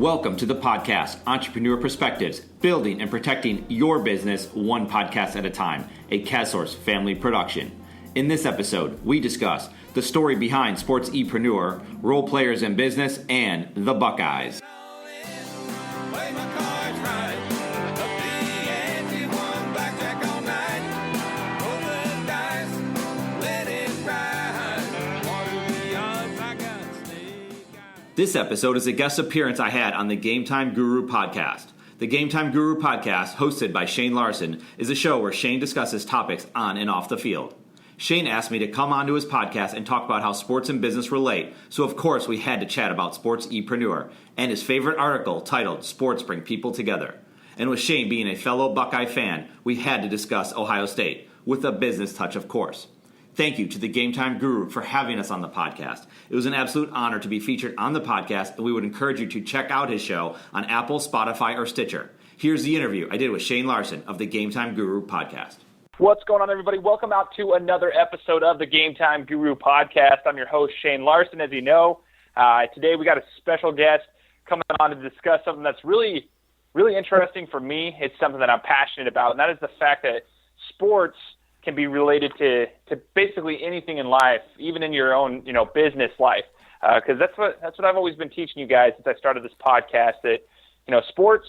Welcome to the podcast, Entrepreneur Perspectives, building and protecting your business one podcast at a time, a CASSource family production. In this episode, we discuss the story behind SportsEpreneur, role players in business, and the Buckeyes. This episode is a guest appearance I had on the Gametime Guru podcast. The Gametime Guru podcast, hosted by Shane Larson, is a show where Shane discusses topics on and off the field. Shane asked me to come onto his podcast and talk about how sports and business relate, so of course we had to chat about SportsEpreneur and his favorite article titled Sports Bring People Together. And with Shane being a fellow Buckeye fan, we had to discuss Ohio State, with a business touch of course. Thank you to the Gametime Guru for having us on the podcast. It was an absolute honor to be featured on the podcast, and we would encourage you to check out his show on Apple, Spotify, or Stitcher. Here's the interview I did with Shane Larson of the Gametime Guru podcast. What's going on, everybody? Welcome out to another episode of the Gametime Guru podcast. I'm your host, Shane Larson, as you know. Today we got a special guest coming on to discuss something that's really, really interesting for me. It's something that I'm passionate about, and that is the fact that sports can be related to basically anything in life, even in your own, business life. Because that's what I've always been teaching you guys since I started this podcast, that, sports,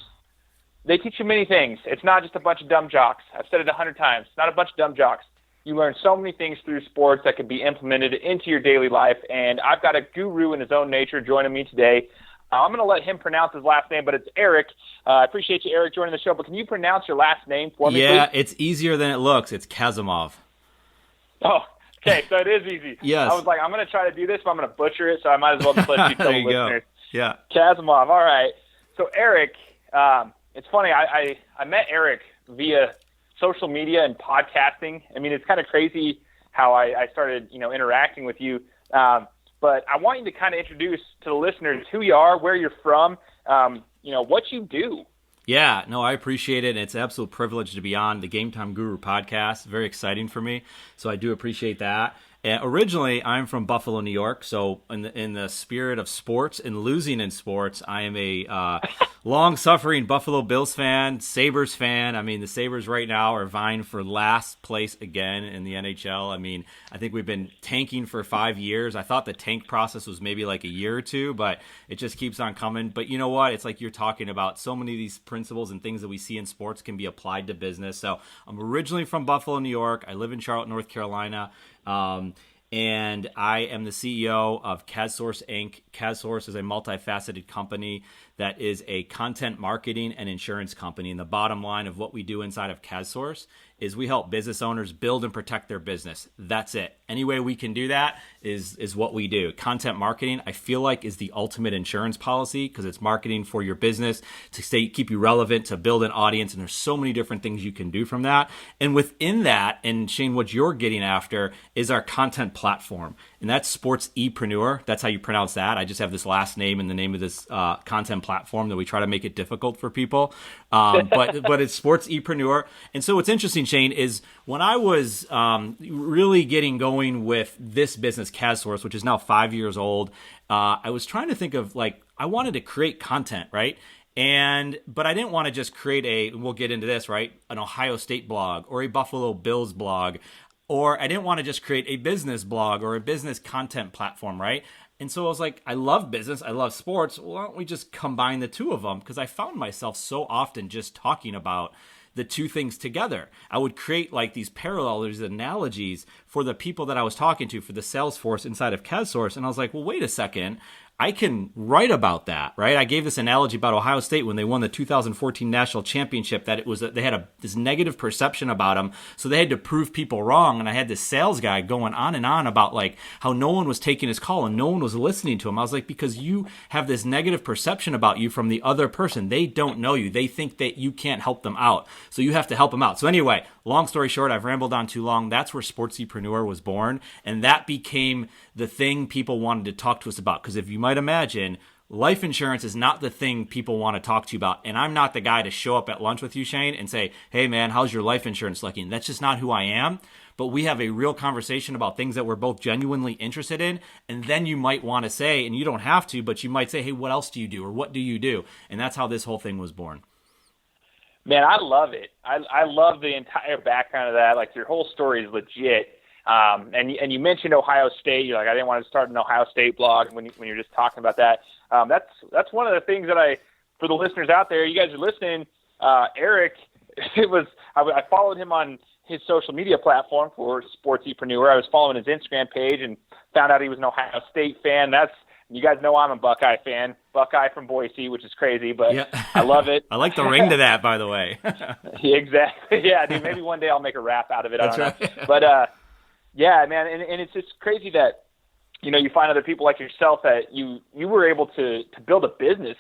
they teach you many things. It's not just a bunch of dumb jocks. I've said it 100 times. It's not a bunch of dumb jocks. You learn so many things through sports that can be implemented into your daily life. And I've got a guru in his own nature joining me today. I'm going to let him pronounce his last name, but it's Eric. I appreciate you, Eric, joining the show. But can you pronounce your last name for me, please? Yeah, it's easier than it looks. It's Kasimov. Oh, okay, so it is easy. Yes. I was like, I'm going to try to do this, but I'm going to butcher it, so I might as well just let you tell the listeners. Go. Yeah. Kasimov, all right. So, Eric, it's funny. I met Eric via social media and podcasting. I mean, it's kind of crazy how I started, interacting with you. But I want you to kind of introduce to the listeners who you are, where you're from, what you do. Yeah, no, I appreciate it. It's an absolute privilege to be on the Gametime Guru podcast. Very exciting for me, so I do appreciate that. Originally, I'm from Buffalo, New York, so in the spirit of sports and losing in sports, I am a long-suffering Buffalo Bills fan, Sabres fan. I mean, the Sabres right now are vying for last place again in the NHL. I mean, I think we've been tanking for 5 years. I thought the tank process was maybe like a year or two, but it just keeps on coming. But you know what? It's like you're talking about so many of these principles and things that we see in sports can be applied to business. So I'm originally from Buffalo, New York. I live in Charlotte, North Carolina. And I am the CEO of CASSource Inc. CASSource is a multifaceted company that is a content marketing and insurance company. And the bottom line of what we do inside of CASSource is we help business owners build and protect their business. That's it. Any way we can do that is what we do. Content marketing, I feel like, is the ultimate insurance policy because it's marketing for your business to keep you relevant, to build an audience, and there's so many different things you can do from that. And within that, and Shane, what you're getting after is our content platform, and that's SportsEpreneur. That's how you pronounce that. I just have this last name and the name of this content platform that we try to make it difficult for people. But it's SportsEpreneur. And so what's interesting, Shane, is when I was really getting going with this business, CASSource, which is now 5 years old, I was trying to think of, I wanted to create content, right? But I didn't want to just create we'll get into this, right? An Ohio State blog or a Buffalo Bills blog, or I didn't want to just create a business blog or a business content platform, right? And so I was like, I love business, I love sports. Why don't we just combine the two of them? Because I found myself so often just talking about the two things together. I would create these parallels, these analogies for the people that I was talking to, for the sales force inside of CASSource. And I was like, well, wait a second. I can write about that, right? I gave this analogy about Ohio State when they won the 2014 national championship, that they had this negative perception about them, so they had to prove people wrong. And I had this sales guy going on and on about how no one was taking his call and no one was listening to him. I was like, because you have this negative perception about you from the other person. They don't know you. They think that you can't help them out, so you have to help them out. So anyway, long story short, I've rambled on too long. That's where SportsEpreneur was born, and that became the thing people wanted to talk to us about. Because if you might imagine, life insurance is not the thing people want to talk to you about. And I'm not the guy to show up at lunch with you, Shane, and say, hey, man, how's your life insurance looking? That's just not who I am. But we have a real conversation about things that we're both genuinely interested in. And then you might want to say, and you don't have to, but you might say, hey, what else do you do? Or what do you do? And that's how this whole thing was born. Man, I love it. I love the entire background of that. Like, your whole story is legit. And you mentioned Ohio State. You're like, I didn't want to start an Ohio State blog when you're just talking about that. That's one of the things that for the listeners out there, you guys are listening. Eric, I followed him on his social media platform for SportsEpreneur. I was following his Instagram page and found out he was an Ohio State fan. You guys know I'm a Buckeye fan. Buckeye from Boise, which is crazy, but yeah. I love it. I like the ring to that, by the way. Yeah, exactly. Yeah, dude. Maybe one day I'll make a rap out of it. That's I don't right. know. But yeah, man, and it's just crazy that you find other people like yourself that you were able to build a business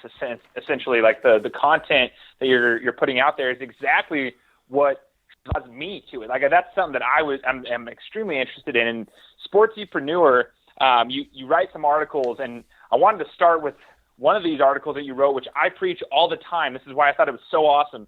essentially. Like the content that you're putting out there is exactly what draws me to it. Like, that's something that I'm extremely interested in. And SportsEpreneur, you write some articles, and I wanted to start with one of these articles that you wrote, which I preach all the time. This is why I thought it was so awesome.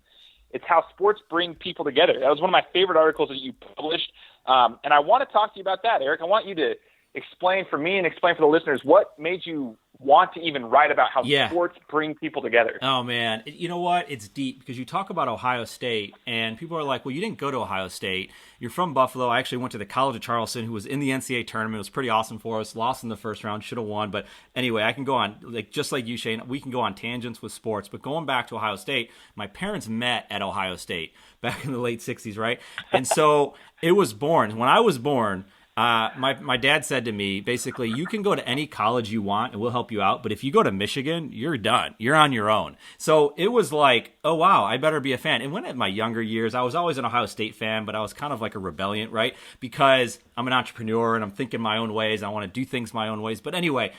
It's how sports bring people together. That was one of my favorite articles that you published. And I want to talk to you about that, Eric. I want you to explain for me and explain for the listeners what made you want to even write about how sports bring people together. Oh, man. You know what? It's deep because you talk about Ohio State and people are like, well, you didn't go to Ohio State. You're from Buffalo. I actually went to the College of Charleston, who was in the NCAA tournament. It was pretty awesome for us. Lost in the first round, should have won. But anyway, I can go on, just like you, Shane, we can go on tangents with sports. But going back to Ohio State, my parents met at Ohio State back in the late 60s, right? And so it was born. When I was born, my dad said to me, basically, you can go to any college you want and we'll help you out. But if you go to Michigan, you're done. You're on your own. So it was like, oh, wow, I better be a fan. And when in my younger years, I was always an Ohio State fan, but I was kind of like a rebellion, right? Because I'm an entrepreneur and I'm thinking my own ways. I want to do things my own ways. But anyway,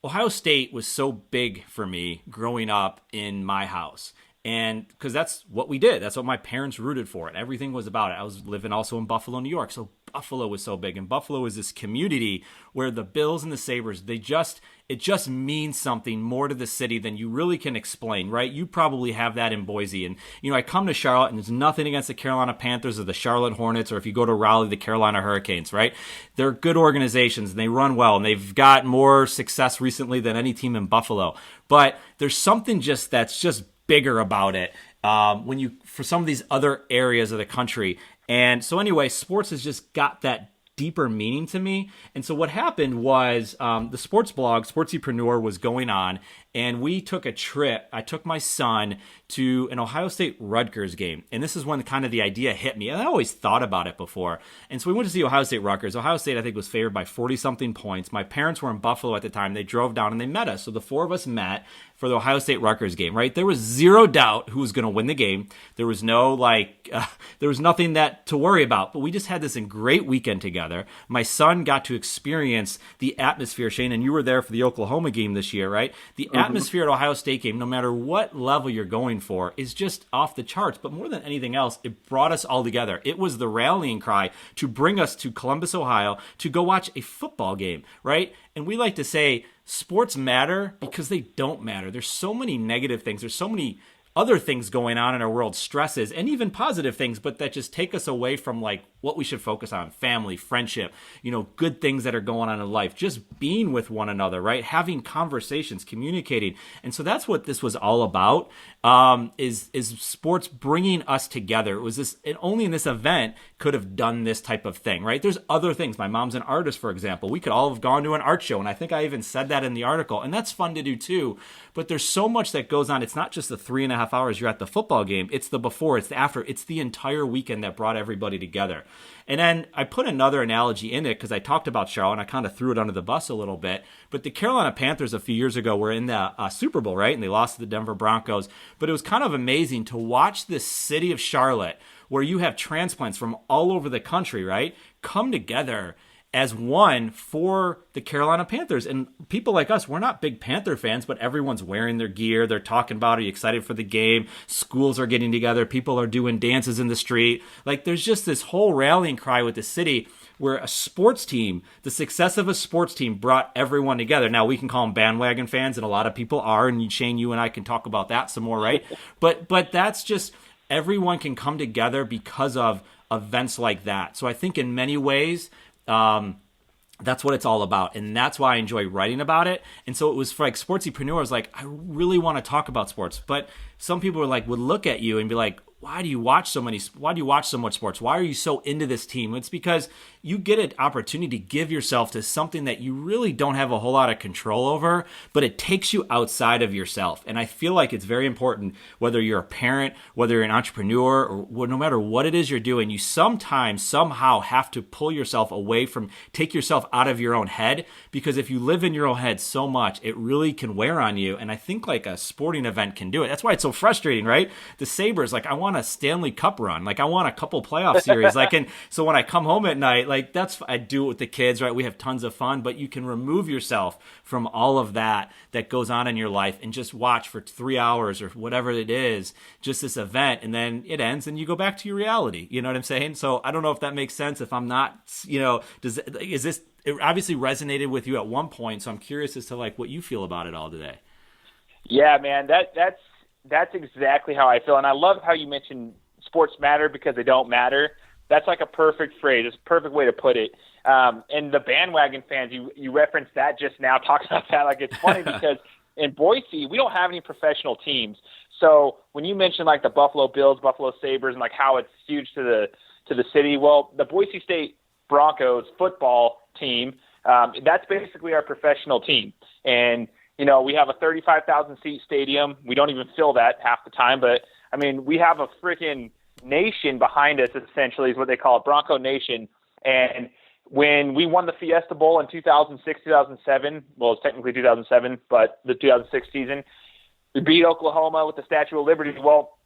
Ohio State was so big for me growing up in my house. And because that's what we did. That's what my parents rooted for. And everything was about it. I was living also in Buffalo, New York. So Buffalo was so big. And Buffalo is this community where the Bills and the Sabres, it just means something more to the city than you really can explain, right? You probably have that in Boise. And, I come to Charlotte, and there's nothing against the Carolina Panthers or the Charlotte Hornets, or if you go to Raleigh, the Carolina Hurricanes, right? They're good organizations, and they run well, and they've got more success recently than any team in Buffalo. But there's something that's just bigger about it for some of these other areas of the country. And so anyway, sports has just got that deeper meaning to me. And so what happened was the sports blog, SportsEpreneur, was going on, and we took a trip. I took my son to an Ohio State Rutgers game. And this is when kind of the idea hit me. And I always thought about it before. And so we went to see Ohio State Rutgers. Ohio State, I think, was favored by 40-something points. My parents were in Buffalo at the time. They drove down and they met us. So the four of us met for the Ohio State Rutgers game, right? There was zero doubt who was going to win the game. There was no there was nothing to worry about. But we just had this great weekend together. My son got to experience the atmosphere, Shane, and you were there for the Oklahoma game this year, right? The atmosphere at Ohio State game, no matter what level you're going for, is just off the charts. But more than anything else, it brought us all together. It was the rallying cry to bring us to Columbus, Ohio, to go watch a football game, right? And we like to say sports matter because they don't matter. There's so many negative things. There's so many other things going on in our world, stresses, and even positive things, but that just take us away from what we should focus on: family, friendship, good things that are going on in life, just being with one another, right? Having conversations, communicating. And so that's what this was all about, is sports bringing us together. It was this, and only in this event could have done this type of thing, right? There's other things. My mom's an artist, for example. We could all have gone to an art show, and I think I even said that in the article, and that's fun to do too. But there's so much that goes on. It's not just the 3.5 hours you're at the football game. It's the before, it's the after. It's the entire weekend that brought everybody together. And then I put another analogy in it because I talked about Charlotte and I kind of threw it under the bus a little bit. But the Carolina Panthers a few years ago were in the Super Bowl, right? And they lost to the Denver Broncos. But it was kind of amazing to watch this city of Charlotte, where you have transplants from all over the country, right, come together as one for the Carolina Panthers. And people like us, we're not big Panther fans, but everyone's wearing their gear. They're talking about, are you excited for the game? Schools are getting together. People are doing dances in the street. There's just this whole rallying cry with the city. where a sports team, the success of a sports team brought everyone together. Now, we can call them bandwagon fans, and a lot of people are, and Shane, you and I can talk about that some more, right? But that's just, everyone can come together because of events like that. So I think in many ways, that's what it's all about. And that's why I enjoy writing about it. And so it was for like SportsEpreneur, like, I really want to talk about sports. But some people would look at you and be like, why do you watch so much sports? Why are you so into this team? It's because you get an opportunity to give yourself to something that you really don't have a whole lot of control over, but it takes you outside of yourself. And I feel like it's very important, whether you're a parent, whether you're an entrepreneur, or no matter what it is you're doing, you sometimes, somehow have to pull yourself away from, take yourself out of your own head, because if you live in your own head so much, it really can wear on you. And I think like a sporting event can do it. That's why it's so frustrating, right? The Sabres, like, I want a Stanley Cup run. Like, I want a couple playoff series. Like, and so when I come home at night, like, I do it with the kids, right? We have tons of fun, but you can remove yourself from all of that goes on in your life and just watch for 3 hours or whatever it is, just this event, and then it ends and you go back to your reality. You know what I'm saying? So I don't know if that makes sense. If I'm not, it obviously resonated with you at one point. So I'm curious as to like what you feel about it all today. Yeah, man, that's exactly how I feel. And I love how you mentioned sports matter because they don't matter. That's like a perfect phrase. It's a perfect way to put it. And the bandwagon fans, you referenced that just now, talked about that. Like, it's funny because in Boise, we don't have any professional teams. So when you mentioned like the Buffalo Bills, Buffalo Sabres, and like how it's huge to the city, well, the Boise State Broncos football team, that's basically our professional team. And we have a 35,000 seat stadium. We don't even fill that half the time, but I mean, we have a freaking nation behind us, essentially, is what they call it, Bronco Nation. And when we won the Fiesta Bowl in 2006, 2007, well, it's technically 2007, but the 2006 season, we beat Oklahoma with the Statue of Liberty. Well,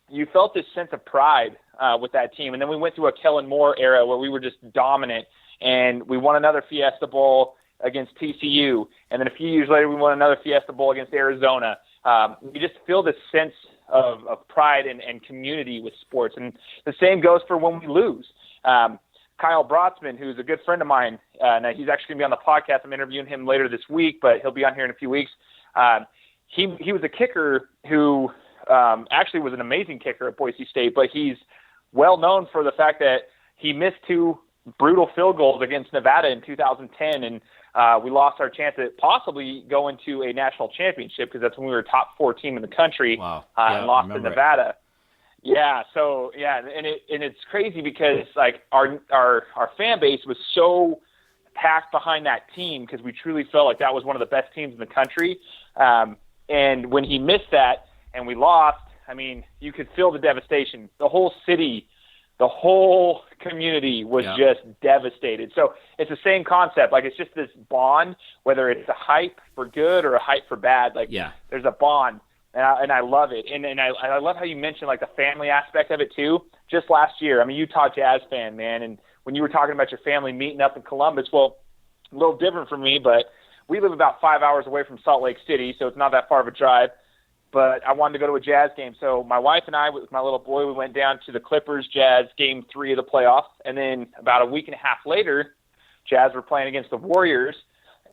you felt this sense of pride with that team. And then we went through a Kellen Moore era where we were just dominant, and we won another Fiesta Bowl against TCU. And then a few years later, we won another Fiesta Bowl against Arizona. You just feel this sense of pride and community with sports. And the same goes for when we lose. Kyle Brotzman, who's a good friend of mine, and he's actually going to be on the podcast. I'm interviewing him later this week, but he'll be on here in a few weeks. He was a kicker who actually was an amazing kicker at Boise State, but he's well known for the fact that he missed 2 brutal field goals against Nevada in 2010, and we lost our chance at possibly going to a national championship because that's when we were a top 4 team in the country. Wow. And lost to Nevada. Yeah, so yeah, and it's crazy because like our fan base was so packed behind that team because we truly felt like that was one of the best teams in the country. And when he missed that and we lost, I mean, you could feel the devastation. The whole city, the whole community was just devastated. So it's the same concept. Like, it's just this bond, whether it's a hype for good or a hype for bad. Like, there's a bond, and I love it. And I love how you mentioned, like, the family aspect of it, too. Just last year, I'm a Utah Jazz fan, man, and when you were talking about your family meeting up in Columbus, well, a little different from me, but we live about 5 hours away from Salt Lake City, so it's not that far of a drive. But I wanted to go to a Jazz game. So my wife and I, with my little boy, we went down to the Clippers-Jazz Game 3 of the playoffs. And then about a week and a half later, Jazz were playing against the Warriors.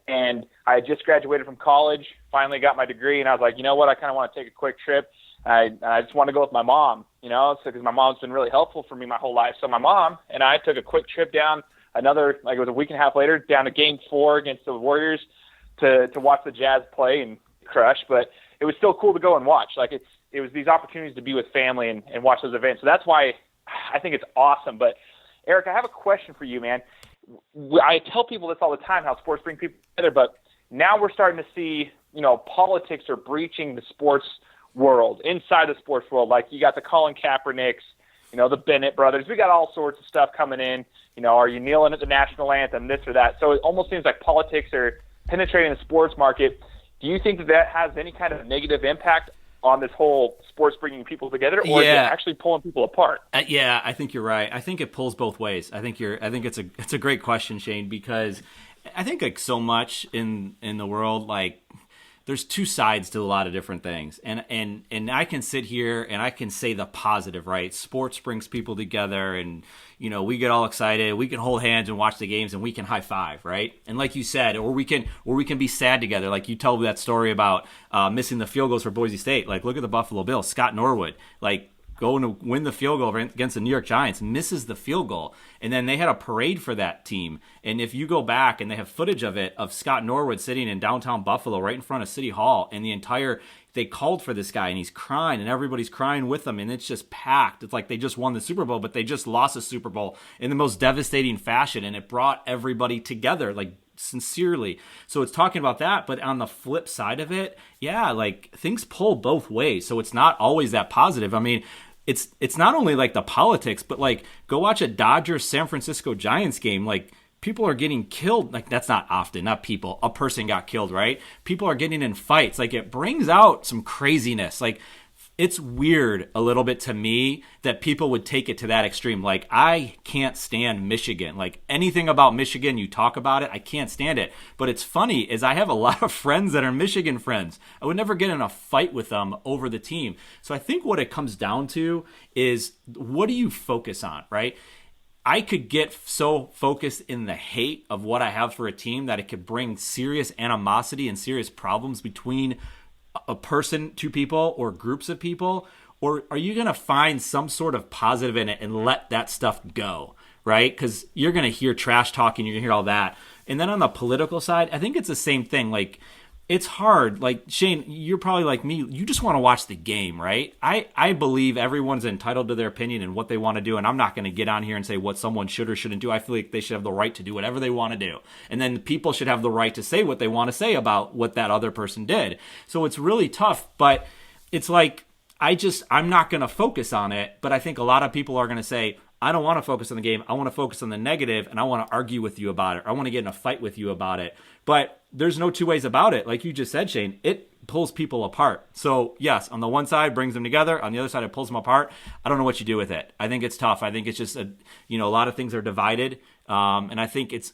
And I had just graduated from college, finally got my degree, and I was like, you know what, I kind of want to take a quick trip. I just want to go with my mom, because my mom's been really helpful for me my whole life. So my mom and I took a quick trip down it was a week and a half later, down to Game 4 against the Warriors to watch the Jazz play and crush. But it was still cool to go and watch. Like, it was these opportunities to be with family and watch those events. So that's why I think it's awesome. But Eric, I have a question for you, man. I tell people this all the time, how sports bring people together, but now we're starting to see, politics are breaching the sports world, inside the sports world. Like, you got the Colin Kaepernicks, the Bennett brothers. We got all sorts of stuff coming in. Are you kneeling at the national anthem, this or that? So it almost seems like politics are penetrating the sports market. Do you think that has any kind of negative impact on this whole sports bringing people together, or is it actually pulling people apart? I think you're right. I think it pulls both ways. I think it's a great question, Shane, because I think like so much in the world, like there's two sides to a lot of different things. And I can sit here and I can say the positive, right? Sports brings people together, and, we get all excited. We can hold hands and watch the games, and we can high five, right? And like you said, or we can be sad together. Like you told me that story about missing the field goals for Boise State. Like, look at the Buffalo Bills, Scott Norwood, like, going to win the field goal against the New York Giants, misses the field goal. And then they had a parade for that team. And if you go back and they have footage of it, of Scott Norwood sitting in downtown Buffalo right in front of City Hall, and they called for this guy, and he's crying, and everybody's crying with him, and it's just packed. It's like they just won the Super Bowl, but they just lost the Super Bowl in the most devastating fashion, and it brought everybody together, like, sincerely. So it's talking about that, but on the flip side of it, yeah, like, things pull both ways. So it's not always that positive. I mean, it's not only like the politics, but like, go watch a Dodgers San Francisco Giants game. Like, people are getting killed. Like, that's not often, not people. A person got killed, right? People are getting in fights. Like, it brings out some craziness. Like, it's weird a little bit to me that people would take it to that extreme. Like, I can't stand Michigan. Like, anything about Michigan, you talk about it, I can't stand it. But it's funny is I have a lot of friends that are Michigan friends. I would never get in a fight with them over the team. So I think what it comes down to is, what do you focus on, right? I could get so focused in the hate of what I have for a team that it could bring serious animosity and serious problems between a person, two people, or groups of people. Or are you going to find some sort of positive in it and let that stuff go, right? Because you're going to hear trash talking, you're going to hear all that. And then on the political side, I think it's the same thing. Like, it's hard. Like, Shane, you're probably like me. You just want to watch the game, right? I believe everyone's entitled to their opinion and what they want to do, and I'm not going to get on here and say what someone should or shouldn't do. I feel like they should have the right to do whatever they want to do. And then people should have the right to say what they want to say about what that other person did. So it's really tough, but it's like, I'm not going to focus on it, but I think a lot of people are going to say, I don't want to focus on the game. I want to focus on the negative, and I want to argue with you about it. I want to get in a fight with you about it. But there's no two ways about it. Like you just said, Shane, it pulls people apart. So yes, on the one side, brings them together. On the other side, it pulls them apart. I don't know what you do with it. I think it's tough. I think it's just a lot of things are divided. And I think it's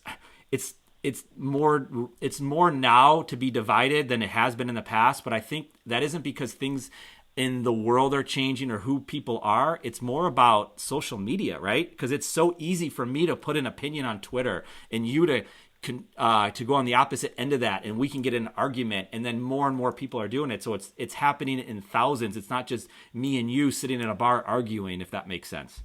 more now to be divided than it has been in the past. But I think that isn't because things in the world are changing or who people are. It's more about social media, right? Because it's so easy for me to put an opinion on Twitter and you to go on the opposite end of that, and we can get in an argument, and then more and more people are doing it. So it's happening in thousands. It's not just me and you sitting in a bar arguing, if that makes sense.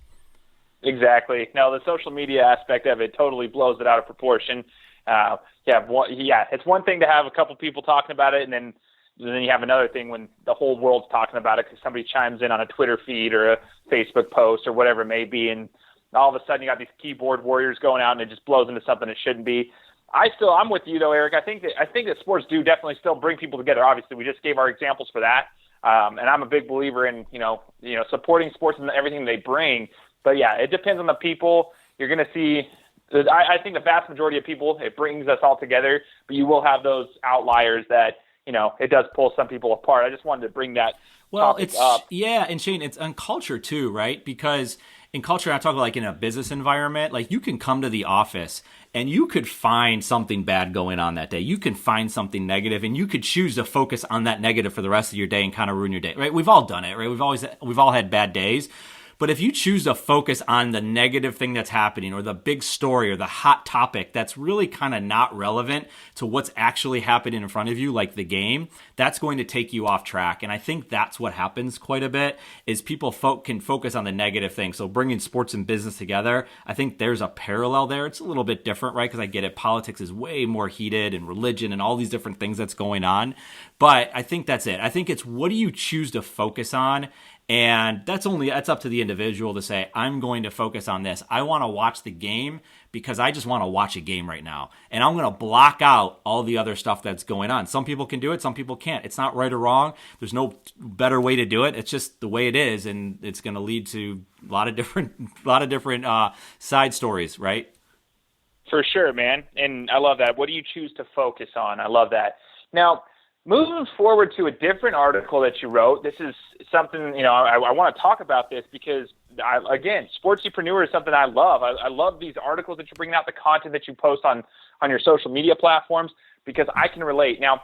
Exactly. No, the social media aspect of it totally blows it out of proportion. It's one thing to have a couple people talking about it, and then you have another thing when the whole world's talking about it because somebody chimes in on a Twitter feed or a Facebook post or whatever it may be, and all of a sudden you got these keyboard warriors going out and it just blows into something it shouldn't be. I'm with you though, Eric. I think that sports do definitely still bring people together. Obviously, we just gave our examples for that, and I'm a big believer in supporting sports and everything they bring. But yeah, it depends on the people. You're going to see. I think the vast majority of people, it brings us all together, but you will have those outliers that it does pull some people apart. I just wanted to bring that topic up. Yeah, and Shane, it's on culture too, right? Because in culture, I talk about like in a business environment, like you can come to the office and you could find something bad going on that day. You can find something negative, and you could choose to focus on that negative for the rest of your day and kind of ruin your day, right? We've all done it, right? We've all had bad days. But if you choose to focus on the negative thing that's happening or the big story or the hot topic that's really kind of not relevant to what's actually happening in front of you, like the game, that's going to take you off track. And I think that's what happens quite a bit is people can focus on the negative thing. So bringing sports and business together, I think there's a parallel there. It's a little bit different, right? Because I get it. Politics is way more heated and religion and all these different things that's going on. But I think that's it. I think it's what do you choose to focus on? And that's up to the individual to say, I'm going to focus on this. I want to watch the game because I just want to watch a game right now. And I'm going to block out all the other stuff that's going on. Some people can do it. Some people can't. It's not right or wrong. There's no better way to do it. It's just the way it is. And it's going to lead to a lot of different side stories, right? For sure, man. And I love that. What do you choose to focus on? I love that. Now, moving forward to a different article that you wrote, this is something, I want to talk about this because, again, SportsEpreneur is something I love. I love these articles that you're bringing out, the content that you post on your social media platforms, because I can relate. Now,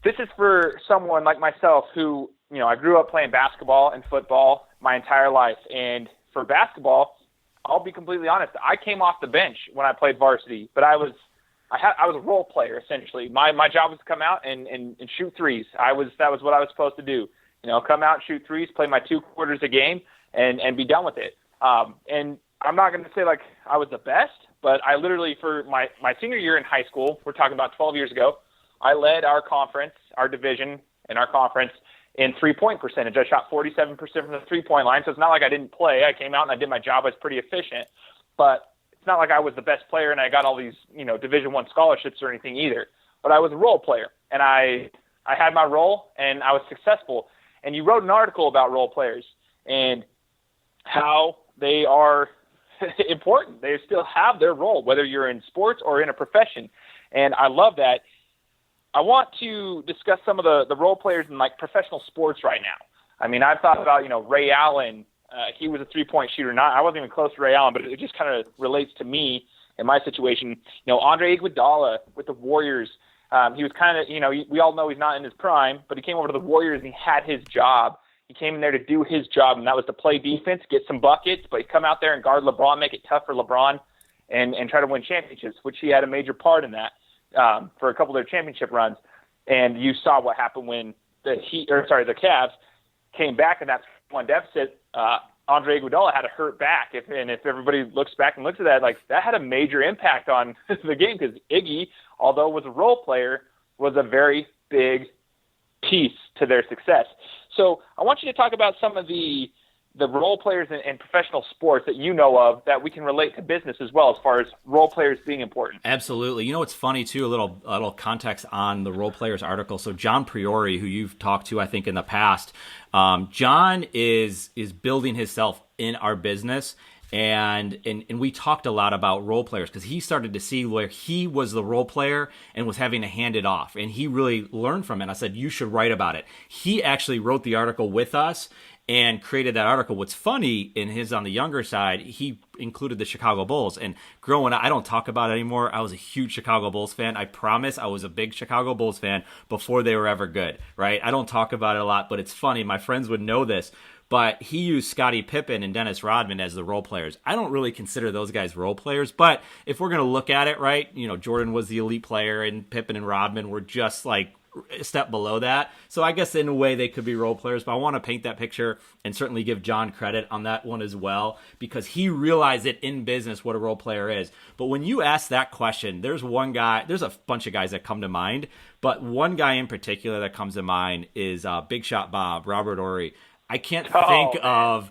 this is for someone like myself who, I grew up playing basketball and football my entire life. And for basketball, I'll be completely honest, I came off the bench when I played varsity, but I was a role player essentially. My job was to come out and shoot threes. That was what I was supposed to do. Come out, shoot threes, play my 2 quarters a game, and be done with it. And I'm not going to say like I was the best, but I literally, for my senior year in high school, we're talking about 12 years ago, I led our conference, our division in our conference in 3-point percentage. I shot 47% from the 3-point line, so it's not like I didn't play. I came out and I did my job. I was pretty efficient, but it's not like I was the best player and I got all these, Division I scholarships or anything either. But I was a role player, and I had my role, and I was successful. And you wrote an article about role players and how they are important. They still have their role, whether you're in sports or in a profession. And I love that. I want to discuss some of the role players in like professional sports right now. I mean, I've thought about, Ray Allen. He was a 3-point shooter. I wasn't even close to Ray Allen, but it just kind of relates to me in my situation. Andre Iguodala with the Warriors. He was kind of, we all know he's not in his prime, but he came over to the Warriors and he had his job. He came in there to do his job, and that was to play defense, get some buckets, but he'd come out there and guard LeBron, make it tough for LeBron, and try to win championships, which he had a major part in that for a couple of their championship runs. And you saw what happened when the Cavs came back in that 1 deficit. Andre Iguodala had a hurt back. If everybody looks back and looks at that, like that had a major impact on the game because Iggy, although was a role player, was a very big piece to their success. So I want you to talk about some of the role players in professional sports that you know of that we can relate to business as well, as far as role players being important. Absolutely. It's funny too, a little context on the role players article. So John Priori, who you've talked to, I think in the past, John is building himself in our business. And we talked a lot about role players because he started to see where he was the role player and was having to hand it off. And he really learned from it. I said, you should write about it. He actually wrote the article with us and created that article. What's funny on the younger side, he included the Chicago Bulls. And growing up, I don't talk about it anymore. I was a huge Chicago Bulls fan. I promise I was a big Chicago Bulls fan before they were ever good, right? I don't talk about it a lot, but it's funny. My friends would know this. But he used Scottie Pippen and Dennis Rodman as the role players. I don't really consider those guys role players, but if we're going to look at it, right, Jordan was the elite player and Pippen and Rodman were just like a step below that. So I guess in a way they could be role players, but I want to paint that picture and certainly give John credit on that one as well, because he realized it in business what a role player is. But when you ask that question, there's a bunch of guys that come to mind, but one guy in particular that comes to mind is Big Shot Bob, Robert Horry. I can't think of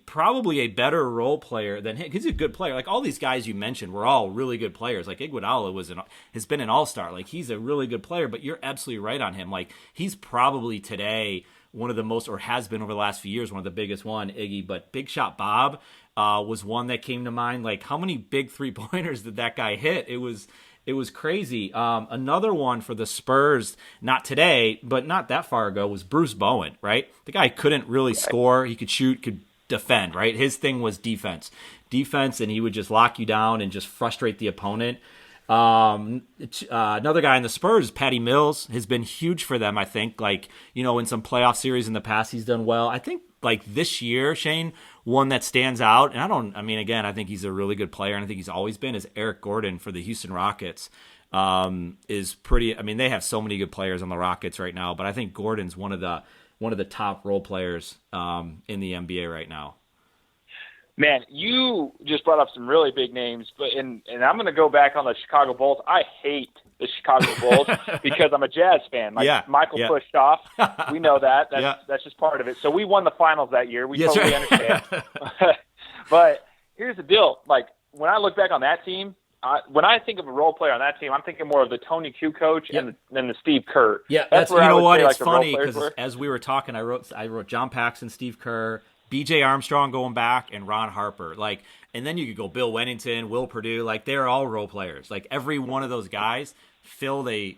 probably a better role player than him. He's a good player. Like all these guys you mentioned were all really good players. Like Iguodala has been an all-star. Like he's a really good player, but you're absolutely right on him. Like he's probably today one of the most, or has been over the last few years, one of the biggest Iggy. But Big Shot Bob was one that came to mind. Like how many big 3-pointers did that guy hit? It was crazy. Another one for the Spurs, not today, but not that far ago, was Bruce Bowen, right? The guy couldn't really score. He could shoot, could defend, right? His thing was defense, and he would just lock you down and just frustrate the opponent. Another guy in the Spurs, Patty Mills, has been huge for them, I think. Like, in some playoff series in the past, he's done well. I think like this year, Shane, one that stands out, and I think he's a really good player, and I think he's always been, is Eric Gordon for the Houston Rockets. Is pretty. They have so many good players on the Rockets right now, but I think Gordon's one of the top role players in the NBA right now. Man, you just brought up some really big names, and I'm going to go back on the Chicago Bulls. I hate the Chicago Bulls because I'm a Jazz fan. Michael pushed off. We know that. That's just part of it. So we won the finals that year. We totally understand. But here's the deal. Like when I look back on that team, when I think of a role player on that team, I'm thinking more of the Tony Kukoc and the Steve Kerr. Yeah, that's where I would say, it's funny because as we were talking, I wrote John Paxson, Steve Kerr, B.J. Armstrong going back, and Ron Harper. Like, and then you could go Bill Wennington, Will Perdue. Like, they're all role players. Like, every one of those guys filled a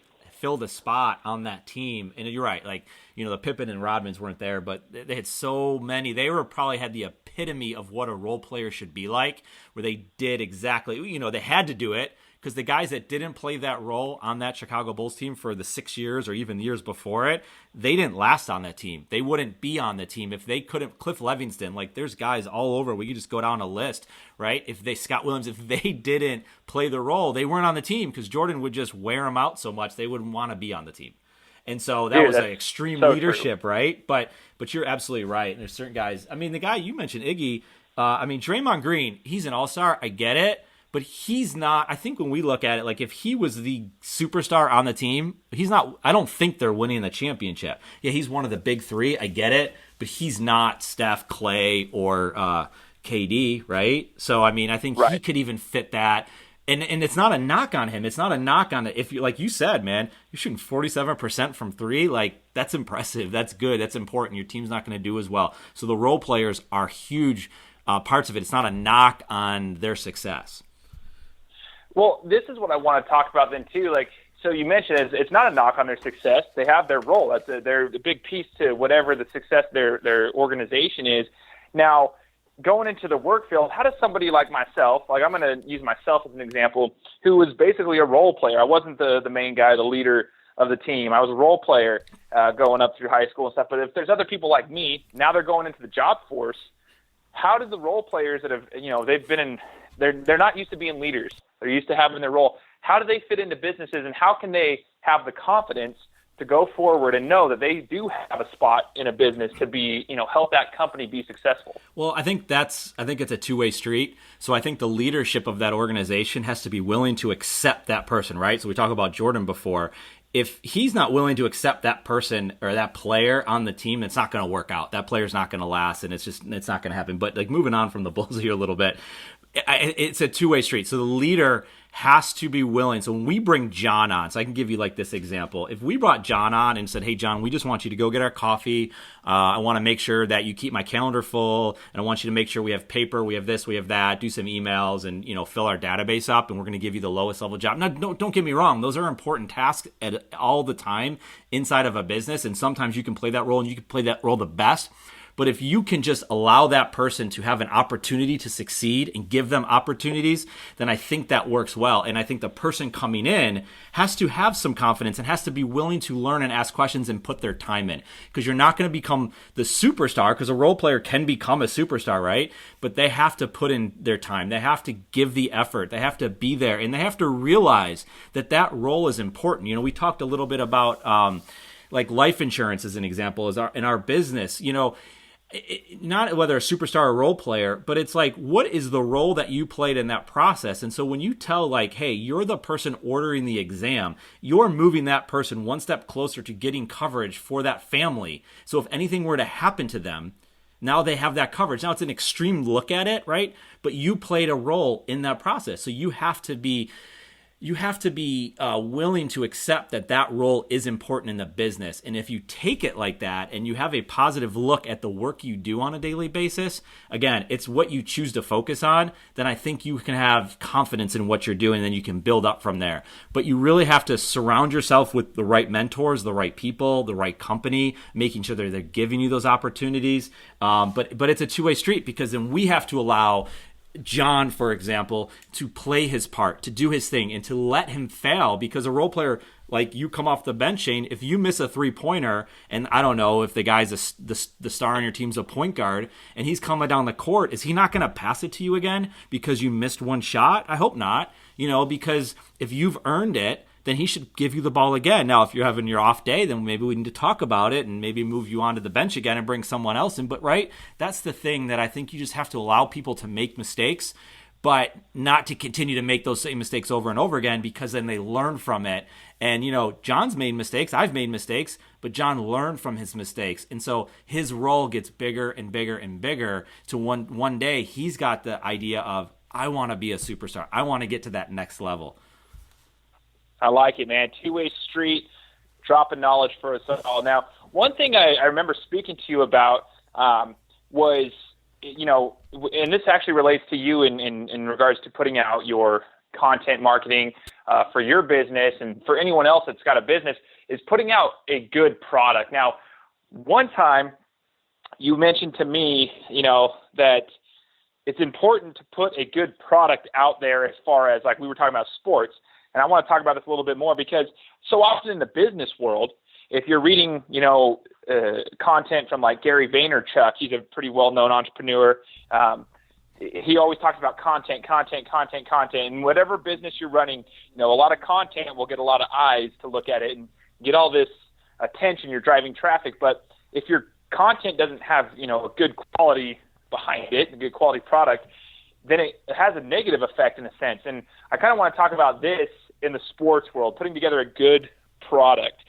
spot on that team. And you're right. Like, the Pippen and Rodmans weren't there, but they had so many. They probably had the epitome of what a role player should be like, where they did exactly. They had to do it because the guys that didn't play that role on that Chicago Bulls team for the 6 years or even years before it, they didn't last on that team. They wouldn't be on the team if they couldn't. Cliff Livingston, like there's guys all over. We could just go down a list, right? Scott Williams, if they didn't play the role, they weren't on the team because Jordan would just wear them out so much they wouldn't want to be on the team. And so that was an extreme leadership, true. Right? But you're absolutely right. And there's certain guys. I mean, the guy you mentioned, Iggy. Draymond Green, he's an all-star. I get it. But he's not, I think when we look at it, like if he was the superstar on the team, he's not, I don't think they're winning the championship. Yeah, he's one of the big three. I get it. But he's not Steph, Clay, or KD, right? So, I mean, I think he could even fit that. And it's not a knock on him. It's not a knock on it. If you, like you said, man, you're shooting 47% from three. Like, that's impressive. That's good. That's important. Your team's not going to do as well. So the role players are huge parts of it. It's not a knock on their success. Well, this is what I want to talk about then too. Like, so you mentioned it's not a knock on their success. They have their role. They're a big piece to whatever the success their organization is. Now, going into the work field, how does somebody like myself, like I'm going to use myself as an example, who was basically a role player. I wasn't the main guy, the leader of the team. I was a role player going up through high school and stuff. But if there's other people like me, now they're going into the job force. How do the role players that have, they've been in, they're not used to being leaders. They're used to having their role. How do they fit into businesses, and how can they have the confidence to go forward and know that they do have a spot in a business to be, help that company be successful? Well, I think it's a two-way street. So I think the leadership of that organization has to be willing to accept that person, right? So we talked about Jordan before. If he's not willing to accept that person or that player on the team, it's not going to work out. That player's not going to last, and it's not going to happen. But like moving on from the Bulls here a little bit, it's a two-way street. So the leader has to be willing. So when we bring John on, so I can give you like this example. If we brought John on and said, hey, John, we just want you to go get our coffee. I want to make sure that you keep my calendar full. And I want you to make sure we have paper, we have this, we have that, do some emails and, fill our database up. And we're going to give you the lowest level job. Now, don't get me wrong. Those are important tasks all the time inside of a business. And sometimes you can play that role and you can play that role the best. But if you can just allow that person to have an opportunity to succeed and give them opportunities, then I think that works well. And I think the person coming in has to have some confidence and has to be willing to learn and ask questions and put their time in. Because you're not going to become the superstar, because a role player can become a superstar, right? But they have to put in their time. They have to give the effort. They have to be there. And they have to realize that role is important. We talked a little bit about like life insurance as an example in our business. Not whether a superstar or role player, but it's like, what is the role that you played in that process? And so when you tell like, hey, you're the person ordering the exam, you're moving that person one step closer to getting coverage for that family. So if anything were to happen to them, now they have that coverage. Now it's an extreme look at it, right? But you played a role in that process. So you have to be willing to accept that role is important in the business. And if you take it like that and you have a positive look at the work you do on a daily basis, again, it's what you choose to focus on, then I think you can have confidence in what you're doing and then you can build up from there. But you really have to surround yourself with the right mentors, the right people, the right company, making sure that they're giving you those opportunities. But it's a two-way street, because then we have to allow John, for example, to play his part, to do his thing, and to let him fail. Because a role player, like you come off the bench, Shane, if you miss a three-pointer, and I don't know if the guy's the star on your team's a point guard, and he's coming down the court, is he not going to pass it to you again because you missed one shot? I hope not, because if you've earned it, then he should give you the ball again. Now, if you're having your off day, then maybe we need to talk about it and maybe move you onto the bench again and bring someone else in. But, right, that's the thing that I think you just have to allow people to make mistakes, but not to continue to make those same mistakes over and over again, because then they learn from it. And, John's made mistakes. I've made mistakes, but John learned from his mistakes. And so his role gets bigger and bigger and bigger to one day he's got the idea of, I want to be a superstar. I want to get to that next level. I like it, man. Two-way street, dropping knowledge for us all. Now, one thing I remember speaking to you about was, and this actually relates to you in regards to putting out your content marketing for your business and for anyone else that's got a business, is putting out a good product. Now, one time you mentioned to me, that it's important to put a good product out there as far as, like we were talking about sports. And I want to talk about this a little bit more because so often in the business world, if you're reading, content from like Gary Vaynerchuk, he's a pretty well-known entrepreneur. He always talks about content. And whatever business you're running, a lot of content will get a lot of eyes to look at it and get all this attention. You're driving traffic. But if your content doesn't have, a good quality behind it, a good quality product, then it has a negative effect in a sense. And I kind of want to talk about this in the sports world, putting together a good product.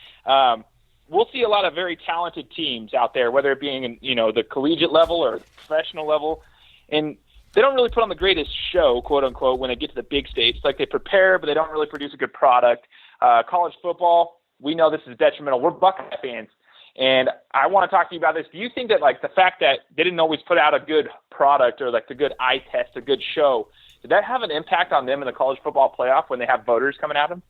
We'll see a lot of very talented teams out there, whether it being in, the collegiate level or professional level. And they don't really put on the greatest show, quote unquote, when they get to the big stage. It's like they prepare, but they don't really produce a good product. College football, we know this is detrimental. We're Buckeye fans. And I want to talk to you about this. Do you think that, like, the fact that they didn't always put out a good product or, like, the good eye test, a good show, did that have an impact on them in the college football playoff when they have voters coming at them?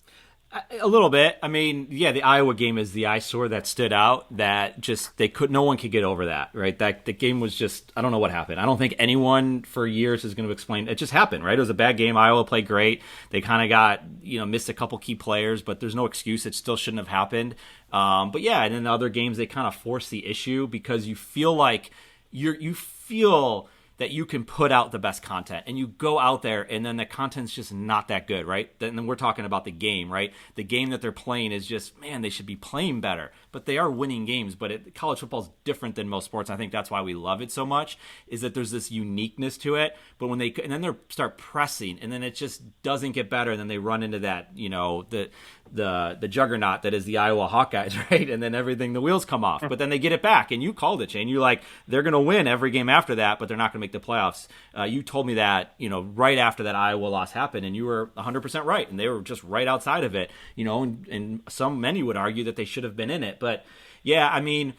A little bit. I mean, yeah, the Iowa game is the eyesore that stood out. That just no one could get over that, right? That the game was just, I don't know what happened. I don't think anyone for years is going to explain. It just happened, right? It was a bad game. Iowa played great. They kind of got, missed a couple key players, but there's no excuse. It still shouldn't have happened. But yeah, and in the other games they kind of force the issue because you feel like you feel that you can put out the best content and you go out there and then the content's just not that good, right? Then we're talking about the game, right? The game that they're playing is just, man, they should be playing better, but they are winning games. But college football is different than most sports. I think that's why we love it so much, is that there's this uniqueness to it. But when and then they start pressing and then it just doesn't get better. And then they run into that, the juggernaut that is the Iowa Hawkeyes, right? And then the wheels come off, but then they get it back. And you called it, Shane. You're like, they're going to win every game after that, but they're not going to make the playoffs. You told me that, right after that Iowa loss happened, and you were 100% right. And they were just right outside of it, and many would argue that they should have been in it. But yeah, I mean,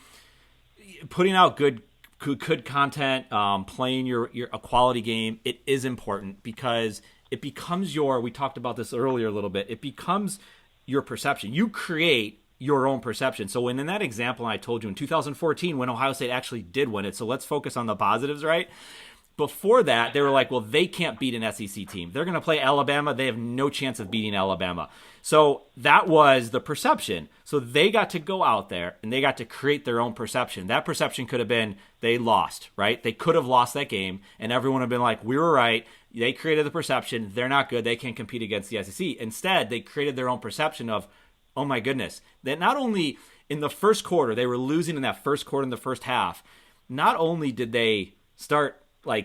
putting out good content, playing a quality game, it is important because it becomes we talked about this earlier a little bit, it becomes your perception. You create your own perception. So when in that example I told you in 2014 when Ohio State actually did win it, so let's focus on the positives, right? Before that, they were like, well, they can't beat an SEC team. They're going to play Alabama. They have no chance of beating Alabama. So that was the perception. So they got to go out there and they got to create their own perception. That perception could have been they lost, right? They could have lost that game and everyone would have been like, we were right. They created the perception. They're not good. They can't compete against the SEC. Instead, they created their own perception of, oh my goodness, that not only in the first quarter, they were losing in that first quarter in the first half. Not only did they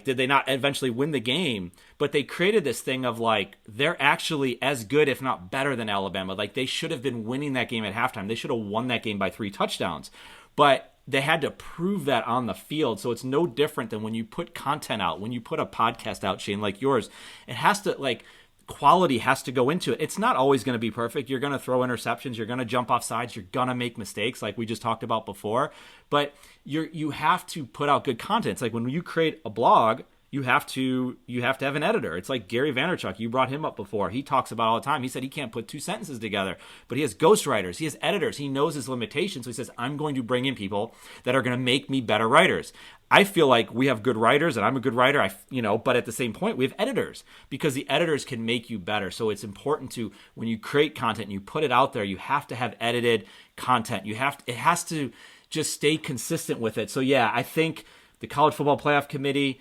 did they not eventually win the game, but they created this thing of like, they're actually as good, if not better than Alabama. Like they should have been winning that game at halftime. They should have won that game by 3 touchdowns, but they had to prove that on the field. So it's no different than when you put content out, when you put a podcast out, Shane, like yours, it has to quality has to go into it. It's not always going to be perfect. You're going to throw interceptions. You're going to jump off sides. You're going to make mistakes like we just talked about before. But you have to put out good content. It's like when you create a blog, you have to have an editor. It's like Gary Vaynerchuk. You brought him up before. He talks about all the time. He said he can't put 2 sentences together, but he has ghostwriters. He has editors. He knows his limitations. So he says, I'm going to bring in people that are going to make me better writers. I feel like we have good writers and I'm a good writer, but at the same point, we have editors because the editors can make you better. So it's important to, when you create content and you put it out there, you have to have edited content. It has to just stay consistent with it. So yeah, I think the College Football Playoff Committee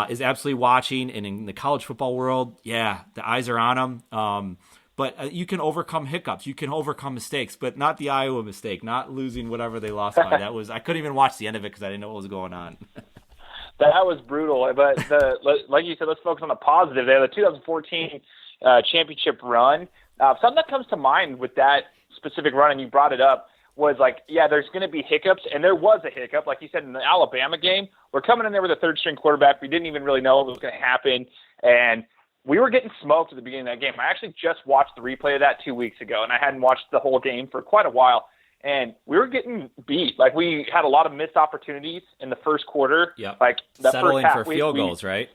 is absolutely watching, and in the college football world, yeah, the eyes are on them. But you can overcome hiccups, you can overcome mistakes, but not the Iowa mistake, not losing whatever they lost by. I couldn't even watch the end of it because I didn't know what was going on. That was brutal. But like you said, let's focus on the positive there. The 2014 championship run. Something that comes to mind with that specific run, and you brought it up, was like, yeah, there's going to be hiccups, and there was a hiccup. Like you said, in the Alabama game, we're coming in there with a third-string quarterback. We didn't even really know what was going to happen, and we were getting smoked at the beginning of that game. I actually just watched the replay of that 2 weeks ago, and I hadn't watched the whole game for quite a while, and we were getting beat. Like, we had a lot of missed opportunities in the first quarter. Yep. Like, the settling first half, for field goals, right?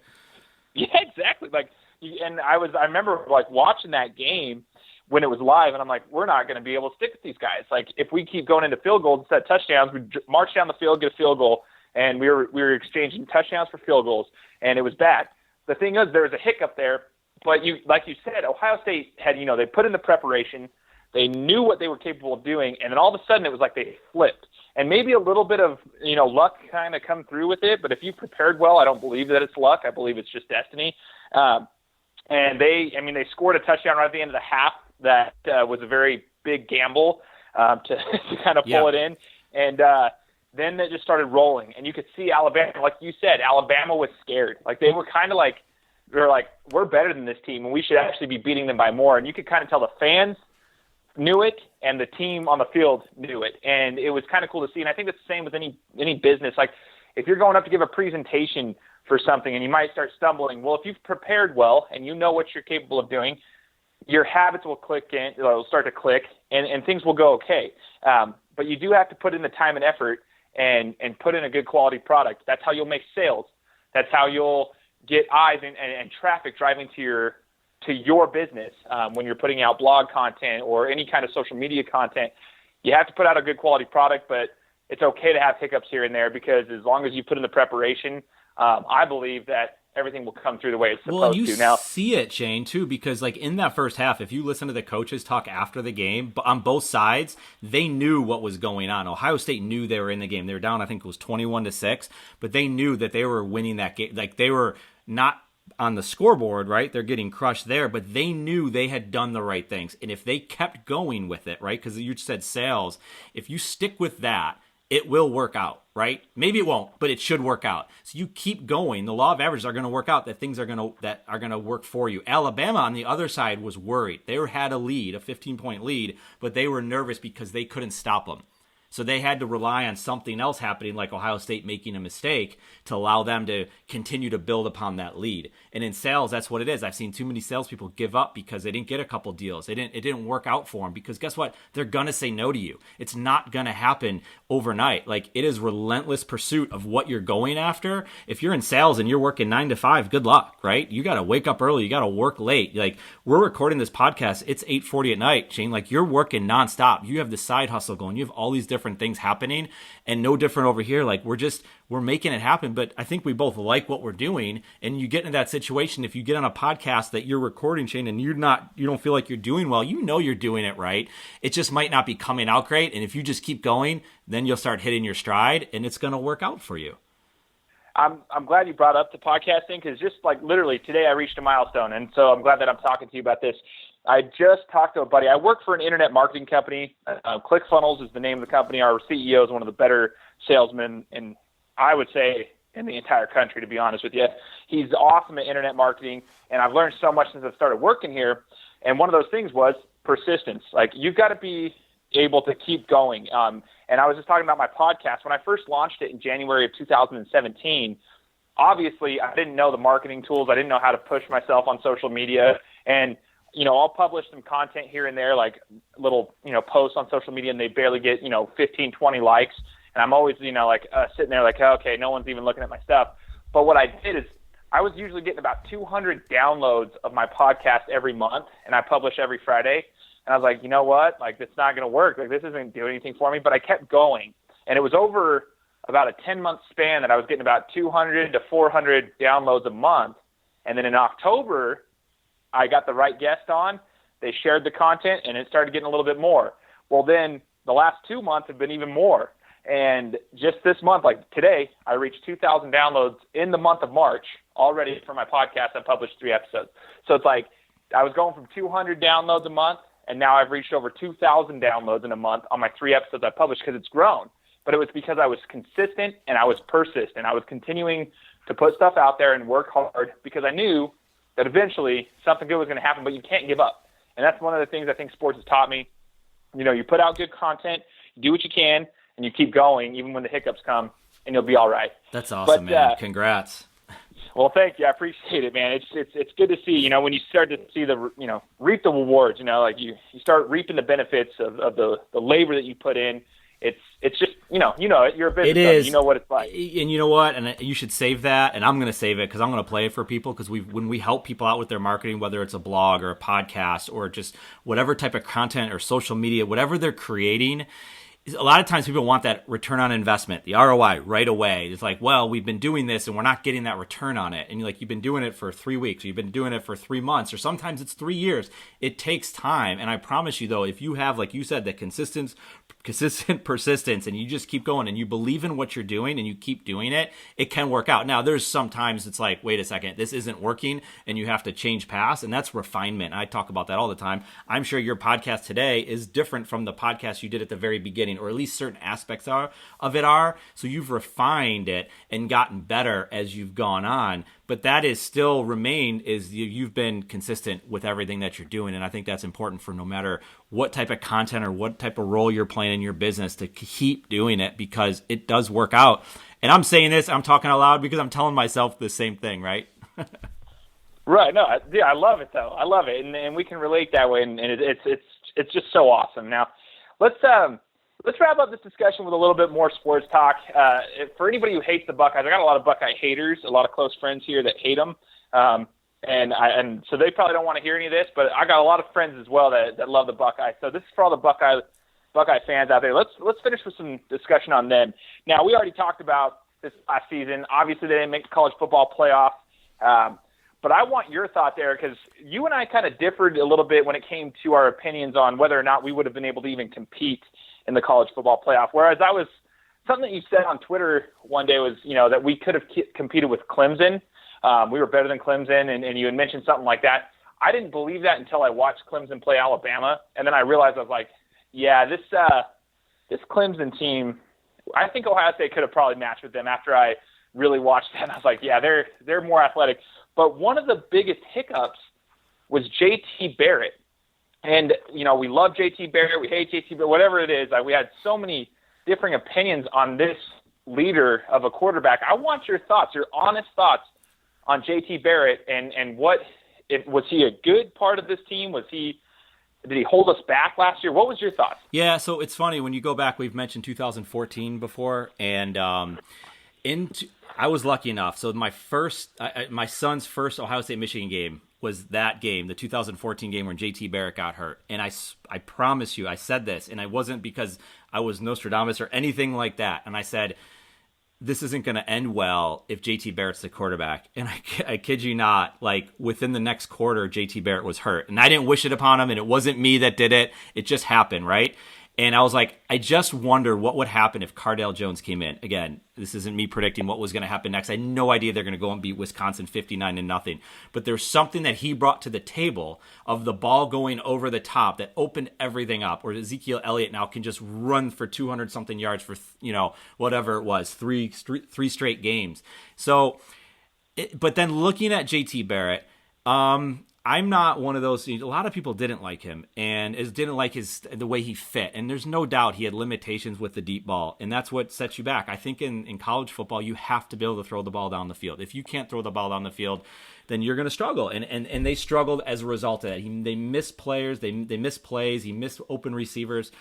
Yeah, exactly. Like, and I remember like watching that game when it was live, and I'm like, we're not going to be able to stick with these guys. Like, if we keep going into field goals instead of touchdowns, we march down the field, get a field goal, and we were exchanging touchdowns for field goals, and it was bad. the thing is, there was a hiccup there, but like you said, Ohio State had, they put in the preparation, they knew what they were capable of doing, and then all of a sudden it was like they flipped. And maybe a little bit of, luck kind of come through with it, but if you prepared well, I don't believe that it's luck. I believe it's just destiny. And they scored a touchdown right at the end of the half that was a very big gamble to kind of pull it in. And then it just started rolling. And you could see Alabama, like you said, Alabama was scared. Like they were kind of like, we're better than this team, and we should actually be beating them by more. And you could kind of tell the fans knew it, and the team on the field knew it. And it was kind of cool to see. And I think it's the same with any business. Like if you're going up to give a presentation for something and you might start stumbling, well, if you've prepared well and you know what you're capable of doing, your habits will will start to click, and things will go okay. But you do have to put in the time and effort and put in a good quality product. That's how you'll make sales. That's how you'll get eyes and traffic driving to your business. When you're putting out blog content or any kind of social media content, you have to put out a good quality product, but it's okay to have hiccups here and there, because as long as you put in the preparation, I believe that everything will come through the way it's supposed to. Now, see it, Shane, too, because like in that first half, if you listen to the coaches talk after the game, on both sides, they knew what was going on. Ohio State knew they were in the game. They were down, I think it was 21-6, but they knew that they were winning that game. Like they were not on the scoreboard, right? They're getting crushed there, but they knew they had done the right things. And if they kept going with it, right? Because you said sales, if you stick with that, it will work out, right? Maybe it won't, but it should work out. So you keep going. The law of averages are going to work out, that things are going to work for you. Alabama on the other side was worried. They had a lead, a 15-point lead, but they were nervous because they couldn't stop them. So they had to rely on something else happening, like Ohio State making a mistake, to allow them to continue to build upon that lead. And in sales, that's what it is. I've seen too many salespeople give up because they didn't get a couple deals. It didn't work out for them, because guess what? They're going to say no to you. It's not going to happen overnight. Like, it is relentless pursuit of what you're going after. If you're in sales and you're working 9 to 5, good luck, right? You got to wake up early. You got to work late. Like, we're recording this podcast. It's 8:40 at night, Shane. Like, you're working nonstop. You have the side hustle going. You have all these different things happening, and no different over here. Like, we're making it happen, but I think we both like what we're doing. And you get into that situation, if you get on a podcast that you're recording, Shane, and you don't feel like you're doing well, you're doing it right. It just might not be coming out great. And if you just keep going, then you'll start hitting your stride, and it's going to work out for you. I'm glad you brought up the podcasting, because just like literally today I reached a milestone. And so I'm glad that I'm talking to you about this. I just talked to a buddy. I work for an internet marketing company. ClickFunnels is the name of the company. Our CEO is one of the better salesmen, and I would say in the entire country, to be honest with you. He's awesome at internet marketing, and I've learned so much since I've started working here. And one of those things was persistence. Like, you've got to be able to keep going. And I was just talking about my podcast. When I first launched it in January of 2017, obviously I didn't know the marketing tools. I didn't know how to push myself on social media. And I'll publish some content here and there, like little, posts on social media, and they barely get, 15, 20 likes. And I'm always, sitting there like, okay, no one's even looking at my stuff. But what I did is I was usually getting about 200 downloads of my podcast every month, and I publish every Friday. And I was like, you know what? Like, it's not going to work. Like, this isn't doing anything for me. But I kept going. And it was over about a 10-month span that I was getting about 200 to 400 downloads a month. And then in October, I got the right guest on. They shared the content, and it started getting a little bit more. Well, then the last 2 months have been even more. And just this month, like today, I reached 2,000 downloads in the month of March already for my podcast. I published 3 episodes. So it's like I was going from 200 downloads a month, and now I've reached over 2,000 downloads in a month on my 3 episodes I published, because it's grown. But it was because I was consistent and I was persistent. I was continuing to put stuff out there and work hard, because I knew that eventually something good was going to happen, but you can't give up. And that's one of the things I think sports has taught me. You put out good content, you do what you can, and you keep going even when the hiccups come, and you'll be all right. That's awesome, man. Congrats. Well, thank you. I appreciate it, man. It's good to see, when you start to see reap the rewards, like you start reaping the benefits of the labor that you put in. It's just, you're a business it is. You know what it's like. And you know what? And you should save that. And I'm going to save it, because I'm going to play it for people, because when we help people out with their marketing, whether it's a blog or a podcast or just whatever type of content or social media, whatever they're creating, a lot of times people want that return on investment, the ROI right away. It's like, well, we've been doing this and we're not getting that return on it. And you've been doing it for 3 weeks, or you've been doing it for 3 months, or sometimes it's 3 years. It takes time. And I promise you though, if you have, like you said, the consistent persistence, and you just keep going and you believe in what you're doing and you keep doing it, it can work out. Now there's sometimes it's like, wait a second, this isn't working, and you have to change paths, and that's refinement. I talk about that all the time. I'm sure your podcast today is different from the podcast you did at the very beginning, or at least certain aspects of it are. So you've refined it and gotten better as you've gone on. But that is still remained is you've been consistent with everything that you're doing. And I think that's important for no matter what type of content or what type of role you're playing in your business, to keep doing it, because it does work out. And I'm saying this, I'm talking out loud because I'm telling myself the same thing, right? Right. No, I love it though. I love it. And we can relate that way. And it's just so awesome. Now let's wrap up this discussion with a little bit more sports talk. For anybody who hates the Buckeyes, I got a lot of Buckeye haters, a lot of close friends here that hate them, and so they probably don't want to hear any of this. But I got a lot of friends as well that love the Buckeyes. So this is for all the Buckeye fans out there. Let's finish with some discussion on them. Now, we already talked about this last season. Obviously, they didn't make the college football playoff. But I want your thought there, because you and I kind of differed a little bit when it came to our opinions on whether or not we would have been able to even compete in the college football playoff. Whereas something that you said on Twitter one day was, that we could have competed with Clemson. We were better than Clemson, and you had mentioned something like that. I didn't believe that until I watched Clemson play Alabama, and then I realized, I was like, yeah, this Clemson team, I think Ohio State could have probably matched with them after I really watched that. And I was like, yeah, they're more athletic. But one of the biggest hiccups was J.T. Barrett. And, we love J.T. Barrett, we hate J.T. Barrett, whatever it is. We had so many differing opinions on this leader of a quarterback. I want your thoughts, your honest thoughts on J.T. Barrett, and was he a good part of this team? Did he hold us back last year? What was your thoughts? Yeah, so it's funny when you go back. We've mentioned 2014 before, and I was lucky enough. So my son's first Ohio State Michigan game was that game, the 2014 game when J.T. Barrett got hurt. And I promise you, I said this, and I wasn't because I was Nostradamus or anything like that. And I said, this isn't going to end well if J.T. Barrett's the quarterback. And I kid you not, within the next quarter, J.T. Barrett was hurt. And I didn't wish it upon him, and it wasn't me that did it. It just happened, right? And I was like, I just wonder what would happen if Cardale Jones came in. Again, this isn't me predicting what was going to happen next. I had no idea they're going to go and beat Wisconsin 59-0. But there's something that he brought to the table of the ball going over the top that opened everything up. Or Ezekiel Elliott now can just run for 200-something yards for, whatever it was, three straight games. So, but then looking at J.T. Barrett, I'm not one of those. A lot of people didn't like him and didn't like the way he fit. And there's no doubt he had limitations with the deep ball, and that's what sets you back. I think in college football, you have to be able to throw the ball down the field. If you can't throw the ball down the field, then you're going to struggle. And they struggled as a result of that. They missed players. They missed plays. He missed open receivers.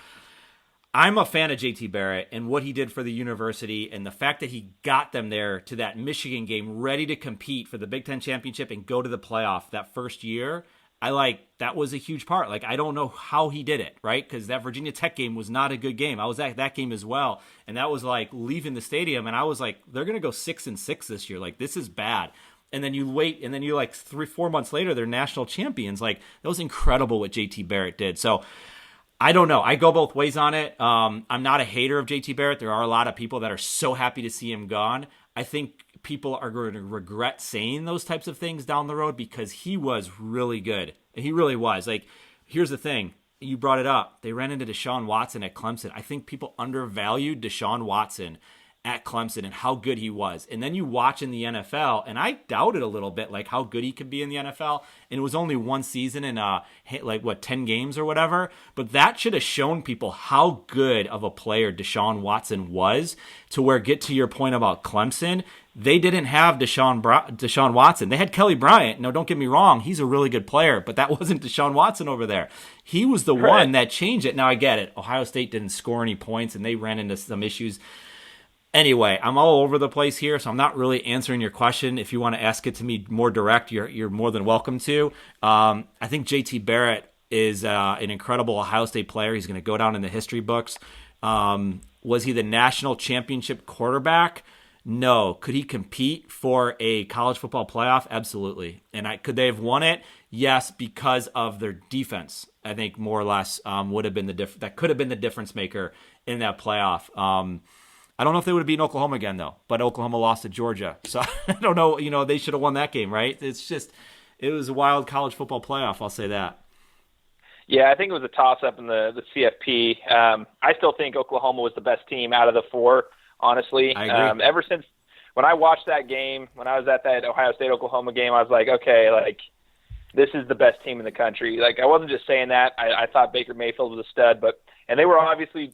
I'm a fan of J.T. Barrett and what he did for the university, and the fact that he got them there to that Michigan game ready to compete for the Big Ten championship and go to the playoff that first year. That was a huge part. I don't know how he did it, right? Because that Virginia Tech game was not a good game. I was at that game as well, and that was leaving the stadium, and I was like, they're going to go 6-6 this year. This is bad. And then you wait, and then you 3-4 months later, they're national champions. That was incredible what J.T. Barrett did. So I don't know. I go both ways on it. I'm not a hater of J.T. Barrett. There are a lot of people that are so happy to see him gone. I think people are going to regret saying those types of things down the road because he was really good. He really was. Here's the thing. You brought it up. They ran into Deshaun Watson at Clemson. I think people undervalued Deshaun Watson at Clemson and how good he was. And then you watch in the NFL, and I doubted a little bit how good he could be in the NFL. And it was only one season in 10 games or whatever. But that should have shown people how good of a player Deshaun Watson was, to where, get to your point about Clemson, they didn't have Deshaun Watson. They had Kelly Bryant. No, don't get me wrong. He's a really good player, but that wasn't Deshaun Watson over there. He was the one that changed it. Now, I get it. Ohio State didn't score any points, and they ran into some issues. Anyway, I'm all over the place here, so I'm not really answering your question. If you want to ask it to me more direct, you're more than welcome to. I think J.T. Barrett is an incredible Ohio State player. He's going to go down in the history books. Was he the national championship quarterback? No. Could he compete for a college football playoff? Absolutely. And could they have won it? Yes, because of their defense. I think more or less would have been that could have been the difference maker in that playoff. I don't know if they would have beaten Oklahoma again though, but Oklahoma lost to Georgia, so I don't know. They should have won that game, right? It was a wild college football playoff. I'll say that. Yeah, I think it was a toss-up in the CFP. I still think Oklahoma was the best team out of the four, honestly. I agree. Ever since when I watched that game, when I was at that Ohio State-Oklahoma game, I was like, okay, this is the best team in the country. I wasn't just saying that. I thought Baker Mayfield was a stud, and they were obviously,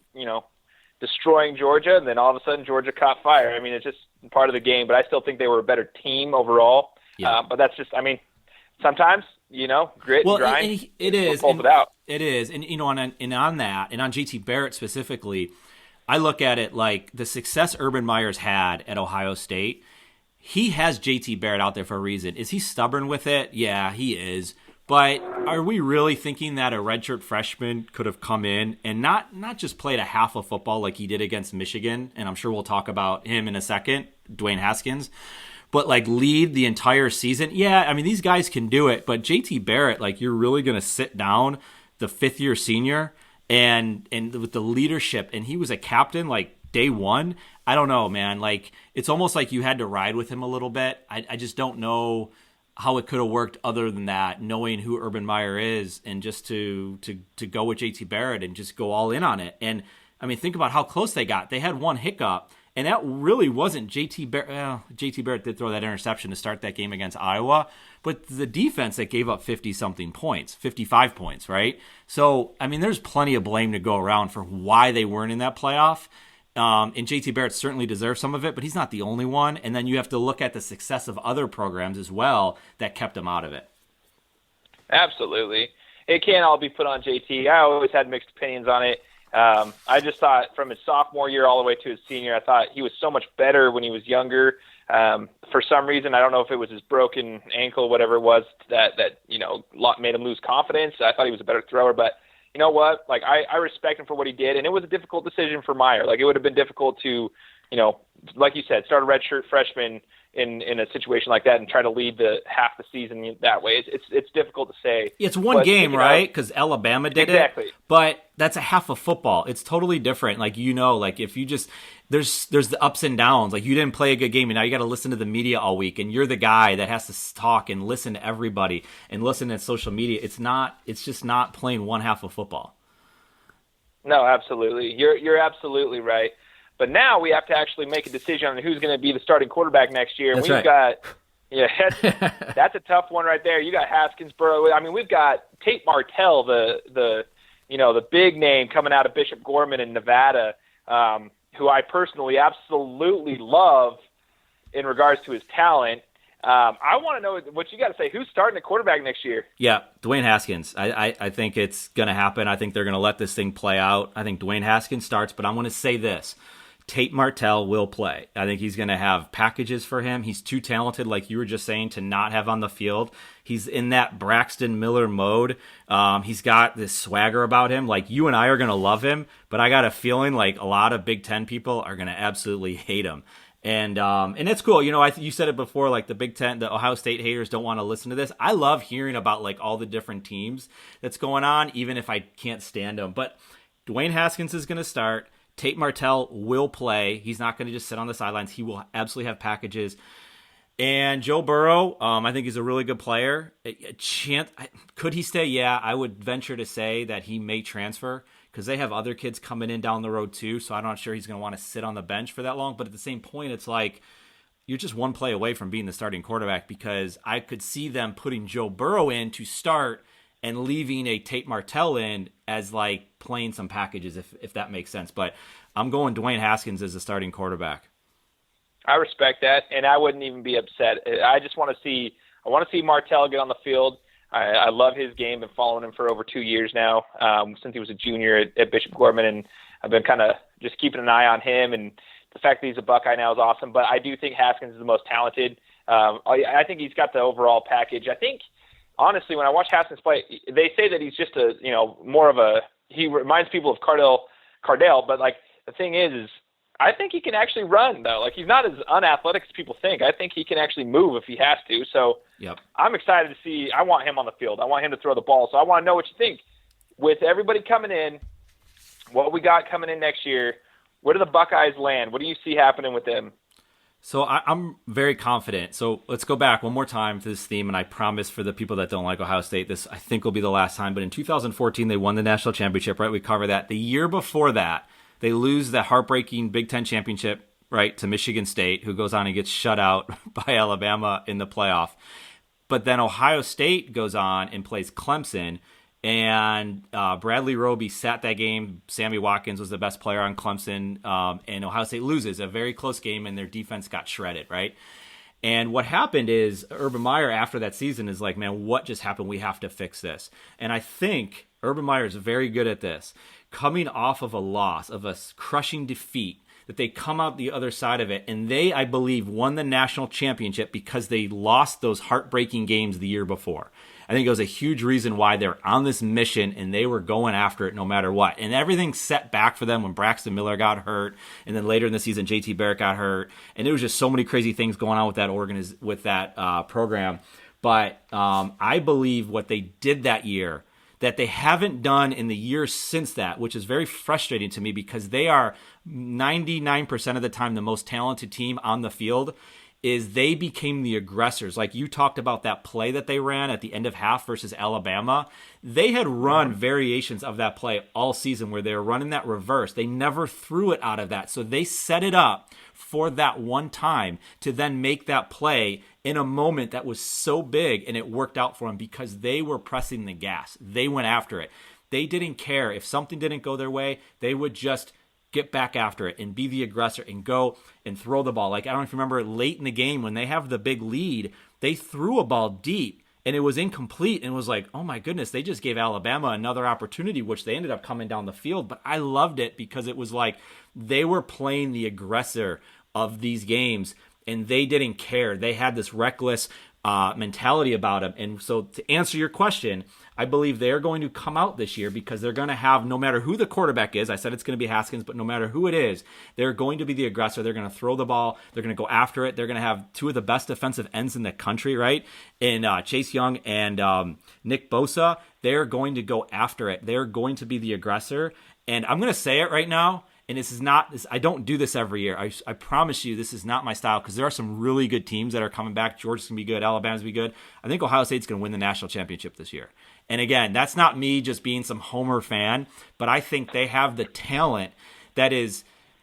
destroying Georgia, and then all of a sudden Georgia caught fire. I mean, it's just part of the game, but I still think they were a better team overall. Yeah. But that's just, sometimes, grit and grind. It is. Pulls it out. It is. And, on that, and on JT Barrett specifically, I look at it like the success Urban Meyer's had at Ohio State. He has JT Barrett out there for a reason. Is he stubborn with it? Yeah, he is. But are we really thinking that a redshirt freshman could have come in and not just played a half of football like he did against Michigan, and I'm sure we'll talk about him in a second, Dwayne Haskins, but lead the entire season? Yeah, these guys can do it, but JT Barrett, you're really going to sit down the fifth-year senior and with the leadership, and he was a captain day one. I don't know, man. It's almost like you had to ride with him a little bit. I just don't know how it could have worked other than that, knowing who Urban Meyer is, and just to go with JT Barrett and just go all in on it. And think about how close they got. They had one hiccup, and that really wasn't JT Barrett. Well, JT Barrett did throw that interception to start that game against Iowa, but the defense that gave up 50-something points, 55 points, right? So, there's plenty of blame to go around for why they weren't in that playoff. And JT Barrett certainly deserves some of it, but he's not the only one. And then you have to look at the success of other programs as well that kept him out of it. Absolutely. It can't all be put on JT. I always had mixed opinions on it. I just thought from his sophomore year all the way to his senior, I thought he was so much better when he was younger. For some reason, I don't know if it was his broken ankle, whatever it was, that made him lose confidence. I thought he was a better thrower, but you know what? I respect him for what he did, and it was a difficult decision for Meyer. It would have been difficult to, like you said, start a redshirt freshman in a situation like that and try to lead the half the season that way. It's difficult to say. It's one game, right? Because Alabama did exactly. it. But that's a half of football. It's totally different. If you just there's the ups and downs. You didn't play a good game, and now you got to listen to the media all week, and you're the guy that has to talk and listen to everybody and listen to social media. It's just not playing one half of football. No, absolutely. You're absolutely right. But now we have to actually make a decision on who's going to be the starting quarterback next year. That's We've right. That's a tough one right there. You got Haskins, Burrow. We've got Tate Martell, the big name coming out of Bishop Gorman in Nevada, who I personally absolutely love in regards to his talent. I want to know what you got to say. Who's starting the quarterback next year? Yeah, Dwayne Haskins. I think it's going to happen. I think they're going to let this thing play out. I think Dwayne Haskins starts, but I want to say this. Tate Martell will play. I think he's going to have packages for him. He's too talented, like you were just saying, to not have on the field. He's in that Braxton Miller mode. He's got this swagger about him. You and I are going to love him, but I got a feeling a lot of Big Ten people are going to absolutely hate him. And it's cool. You said it before, the Big Ten, the Ohio State haters don't want to listen to this. I love hearing about all the different teams that's going on, even if I can't stand them. But Dwayne Haskins is going to start. Tate Martell will play. He's not going to just sit on the sidelines. He will absolutely have packages. And Joe Burrow, I think he's a really good player. Could he stay? Yeah, I would venture to say that he may transfer because they have other kids coming in down the road too. So I'm not sure he's going to want to sit on the bench for that long. But at the same point, it's you're just one play away from being the starting quarterback, because I could see them putting Joe Burrow in to start and leaving a Tate Martell in as playing some packages, if that makes sense. But I'm going Dwayne Haskins as the starting quarterback. I respect that, and I wouldn't even be upset. I want to see Martell get on the field. I love his game. Been following him for over 2 years now, since he was a junior at Bishop Gorman, and I've been kind of just keeping an eye on him. And the fact that he's a Buckeye now is awesome. But I do think Haskins is the most talented. I think he's got the overall package. I think, honestly, when I watch Haskins play, they say that he's just he reminds people of Cardale. But like the thing is I think he can actually run though. Like he's not as unathletic as people think. I think he can actually move if he has to. So I'm excited to see. I want him on the field. I want him to throw the ball. So I want to know what you think. With everybody coming in, what we got coming in next year, where do the Buckeyes land? What do you see happening with them? So I'm very confident. So let's go back one more time to this theme, and I promise for the people that don't like Ohio State, this I think will be the last time. But in 2014, they won the national championship, right? We cover that. The year before that, they lose the heartbreaking Big Ten championship, right, to Michigan State, who goes on and gets shut out by Alabama in the playoff. But then Ohio State goes on and plays Clemson, and Bradley Roby sat that game. Sammy Watkins was the best player on Clemson, and Ohio State loses a very close game, and their defense got shredded, right? And what happened is Urban Meyer, after that season, is like, man, what just happened? We have to fix this. And I think Urban Meyer is very good at this. Coming off of a loss, of a crushing defeat, that they come out the other side of it, and they, I believe, won the national championship because they lost those heartbreaking games the year before. I think it was a huge reason why they're on this mission and they were going after it no matter what. And everything set back for them when Braxton Miller got hurt, and then later in the season, JT Barrett got hurt, and there was just so many crazy things going on with that program. But I believe what they did that year that they haven't done in the years since that, which is very frustrating to me because they are 99% of the time the most talented team on the field, is they became the aggressors. Like you talked about that play that they ran at the end of half versus Alabama. They had run variations of that play all season where they were running that reverse. They never threw it out of that. So they set it up for that one time to then make that play in a moment that was so big, and it worked out for them because they were pressing the gas. They went after it. They didn't care. If something didn't go their way, they would just get back after it and be the aggressor and go and throw the ball. Like, I don't know if you remember late in the game when they have the big lead, they threw a ball deep and it was incomplete, and it was like, oh my goodness, they just gave Alabama another opportunity, which they ended up coming down the field. But I loved it because it was like they were playing the aggressor of these games and they didn't care. They had this reckless mentality about them. And so to answer your question, I believe they're going to come out this year because they're going to have, no matter who the quarterback is, I said it's going to be Haskins, but no matter who it is, they're going to be the aggressor. They're going to throw the ball. They're going to go after it. They're going to have two of the best defensive ends in the country, right? In Chase Young and Nick Bosa. They're going to go after it. They're going to be the aggressor. And I'm going to say it right now, and this is not, I don't do this every year. I promise you this is not my style because there are some really good teams that are coming back. Georgia's going to be good. Alabama's going to be good. I think Ohio State's going to win the national championship this year. And again, that's not me just being some homer fan, but I think they have the talent that is,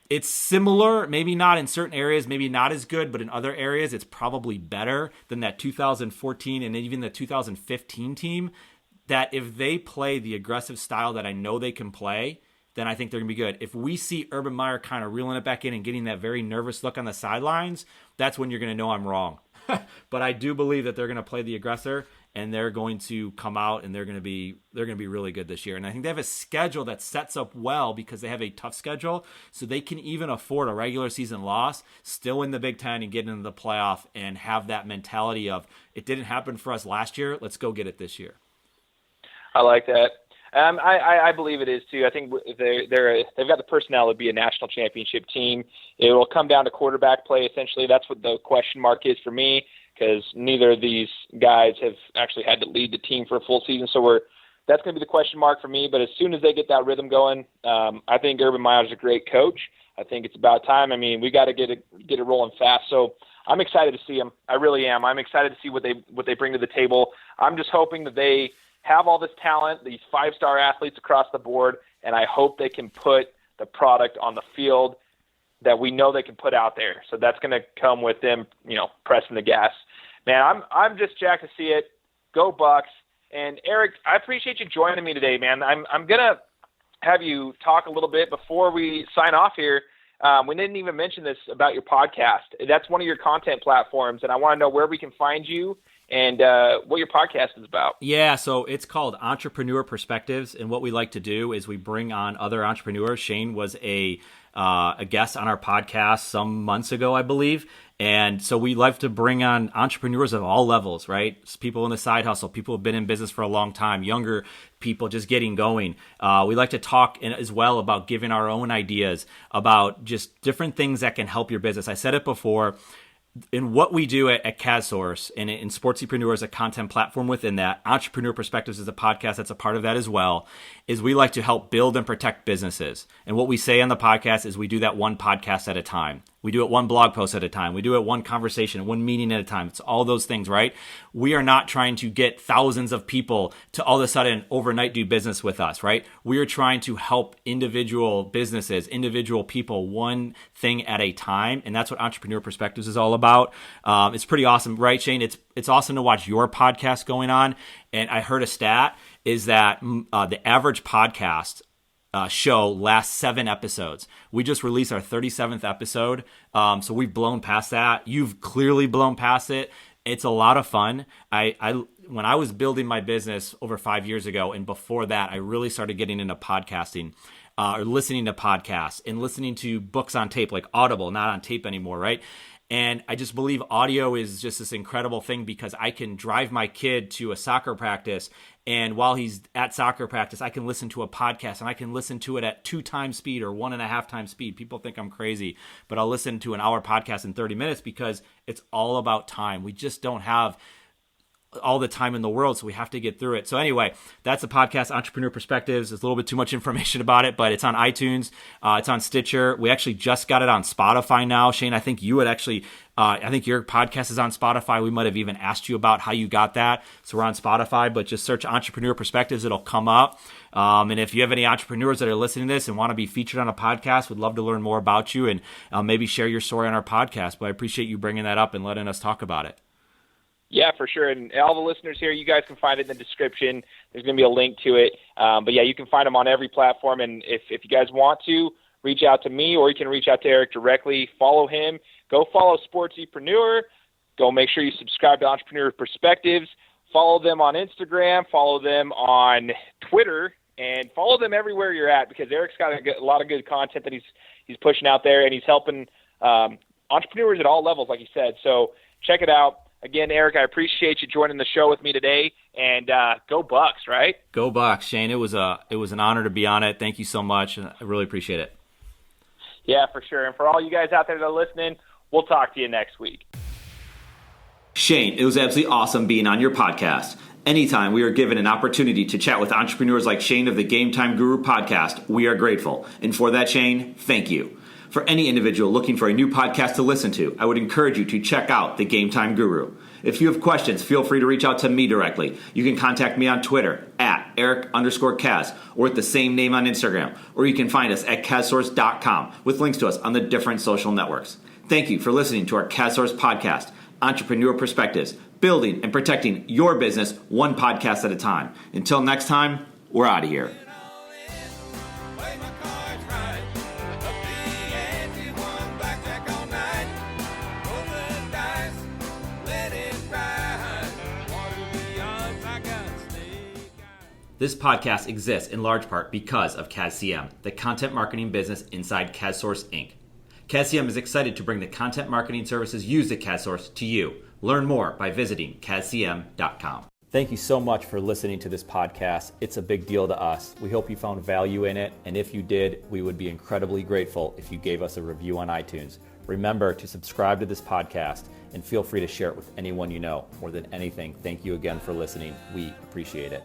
it's similar, maybe not in certain areas, maybe not as good, but in other areas it's probably better than that 2014 and even the 2015 team, that if they play the aggressive style that I know they can play, then I think they're going to be good. If we see Urban Meyer kind of reeling it back in and getting that very nervous look on the sidelines, that's when you're going to know I'm wrong. But I do believe that they're going to play the aggressor, and they're going to come out and they're going to be really good this year. And I think they have a schedule that sets up well because they have a tough schedule, so they can even afford a regular season loss, still in the Big Ten and get into the playoff and have that mentality of, it didn't happen for us last year, let's go get it this year. I like that. I believe it is too. I think they've got the personnel to be a national championship team. It will come down to quarterback play. Essentially, that's what the question mark is for me, because neither of these guys have actually had to lead the team for a full season. So that's going to be the question mark for me. But as soon as they get that rhythm going, I think Urban Meyer is a great coach. I think it's about time. I mean, we got to get it rolling fast. So I'm excited to see them. I really am. I'm excited to see what they bring to the table. I'm just hoping that they have all this talent, these 5-star athletes across the board, and I hope they can put the product on the field that we know they can put out there. So that's going to come with them, pressing the gas. Man, I'm just jacked to see it. Go Bucks. And Eric, I appreciate you joining me today, man. I'm going to have you talk a little bit before we sign off here. We didn't even mention this about your podcast. That's one of your content platforms, and I want to know where we can find you and what your podcast is about. Yeah, so it's called Entrepreneur Perspectives, and what we like to do is we bring on other entrepreneurs. Shane was a a guest on our podcast some months ago, I believe. And so we like to bring on entrepreneurs of all levels, right? People in the side hustle, people who have been in business for a long time, younger people just getting going. We like to talk as well about giving our own ideas about just different things that can help your business. I said it before. In what we do at CASSource and in SportsEpreneur as a content platform within that, Entrepreneur Perspectives is a podcast that's a part of that as well, is we like to help build and protect businesses. And what we say on the podcast is we do that one podcast at a time. We do it one blog post at a time. We do it one conversation, one meeting at a time. It's all those things, right? We are not trying to get thousands of people to all of a sudden overnight do business with us, right? We are trying to help individual businesses, individual people, one thing at a time. And that's what Entrepreneur Perspectives is all about. It's pretty awesome, right, Shane? It's awesome to watch your podcast going on. And I heard a stat is that the average podcast show lasts 7 episodes. We just released our 37th episode. So we've blown past that. You've clearly blown past it. It's a lot of fun. When I was building my business over 5 years ago, and before that, I really started getting into podcasting, or listening to podcasts and listening to books on tape, like Audible, not on tape anymore, right? And I just believe audio is just this incredible thing because I can drive my kid to a soccer practice, and while he's at soccer practice, I can listen to a podcast, and I can listen to it at 2 times speed or 1.5 times speed. People think I'm crazy, but I'll listen to an hour podcast in 30 minutes because it's all about time. We just don't have all the time in the world, so we have to get through it. So anyway, that's the podcast, Entrepreneur Perspectives. There's a little bit too much information about it, but it's on iTunes. It's on Stitcher. We actually just got it on Spotify now. Shane, I think you would actually, I think your podcast is on Spotify. We might have even asked you about how you got that. So we're on Spotify, but just search Entrepreneur Perspectives. It'll come up. And if you have any entrepreneurs that are listening to this and want to be featured on a podcast, we'd love to learn more about you and maybe share your story on our podcast. But I appreciate you bringing that up and letting us talk about it. Yeah, for sure. And all the listeners here, you guys can find it in the description. There's going to be a link to it. But yeah, you can find them on every platform. And if you guys want to, reach out to me, or you can reach out to Eric directly. Follow him. Go follow SportsEpreneur. Go make sure you subscribe to Entrepreneur Perspectives. Follow them on Instagram. Follow them on Twitter. And follow them everywhere you're at, because Eric's got a lot of good content that he's pushing out there, and he's helping entrepreneurs at all levels, like you said. So check it out. Again, Eric, I appreciate you joining the show with me today, and go Bucks, right? Go Bucks, Shane. It was an honor to be on it. Thank you so much. I really appreciate it. Yeah, for sure. And for all you guys out there that are listening, we'll talk to you next week. Shane, it was absolutely awesome being on your podcast. Anytime we are given an opportunity to chat with entrepreneurs like Shane of the Gametime Guru podcast, we are grateful. And for that, Shane, thank you. For any individual looking for a new podcast to listen to, I would encourage you to check out the Gametime Guru. If you have questions, feel free to reach out to me directly. You can contact me on Twitter at Eric_Kaz, or with the same name on Instagram, or you can find us at CASSource.com with links to us on the different social networks. Thank you for listening to our CASSource podcast, Entrepreneur Perspectives, building and protecting your business one podcast at a time. Until next time, we're out of here. This podcast exists in large part because of Kasimov, the content marketing business inside CASSource Inc. Kasimov is excited to bring the content marketing services used at CASSource to you. Learn more by visiting kasimov.com. Thank you so much for listening to this podcast. It's a big deal to us. We hope you found value in it, and if you did, we would be incredibly grateful if you gave us a review on iTunes. Remember to subscribe to this podcast, and feel free to share it with anyone you know. More than anything, thank you again for listening. We appreciate it.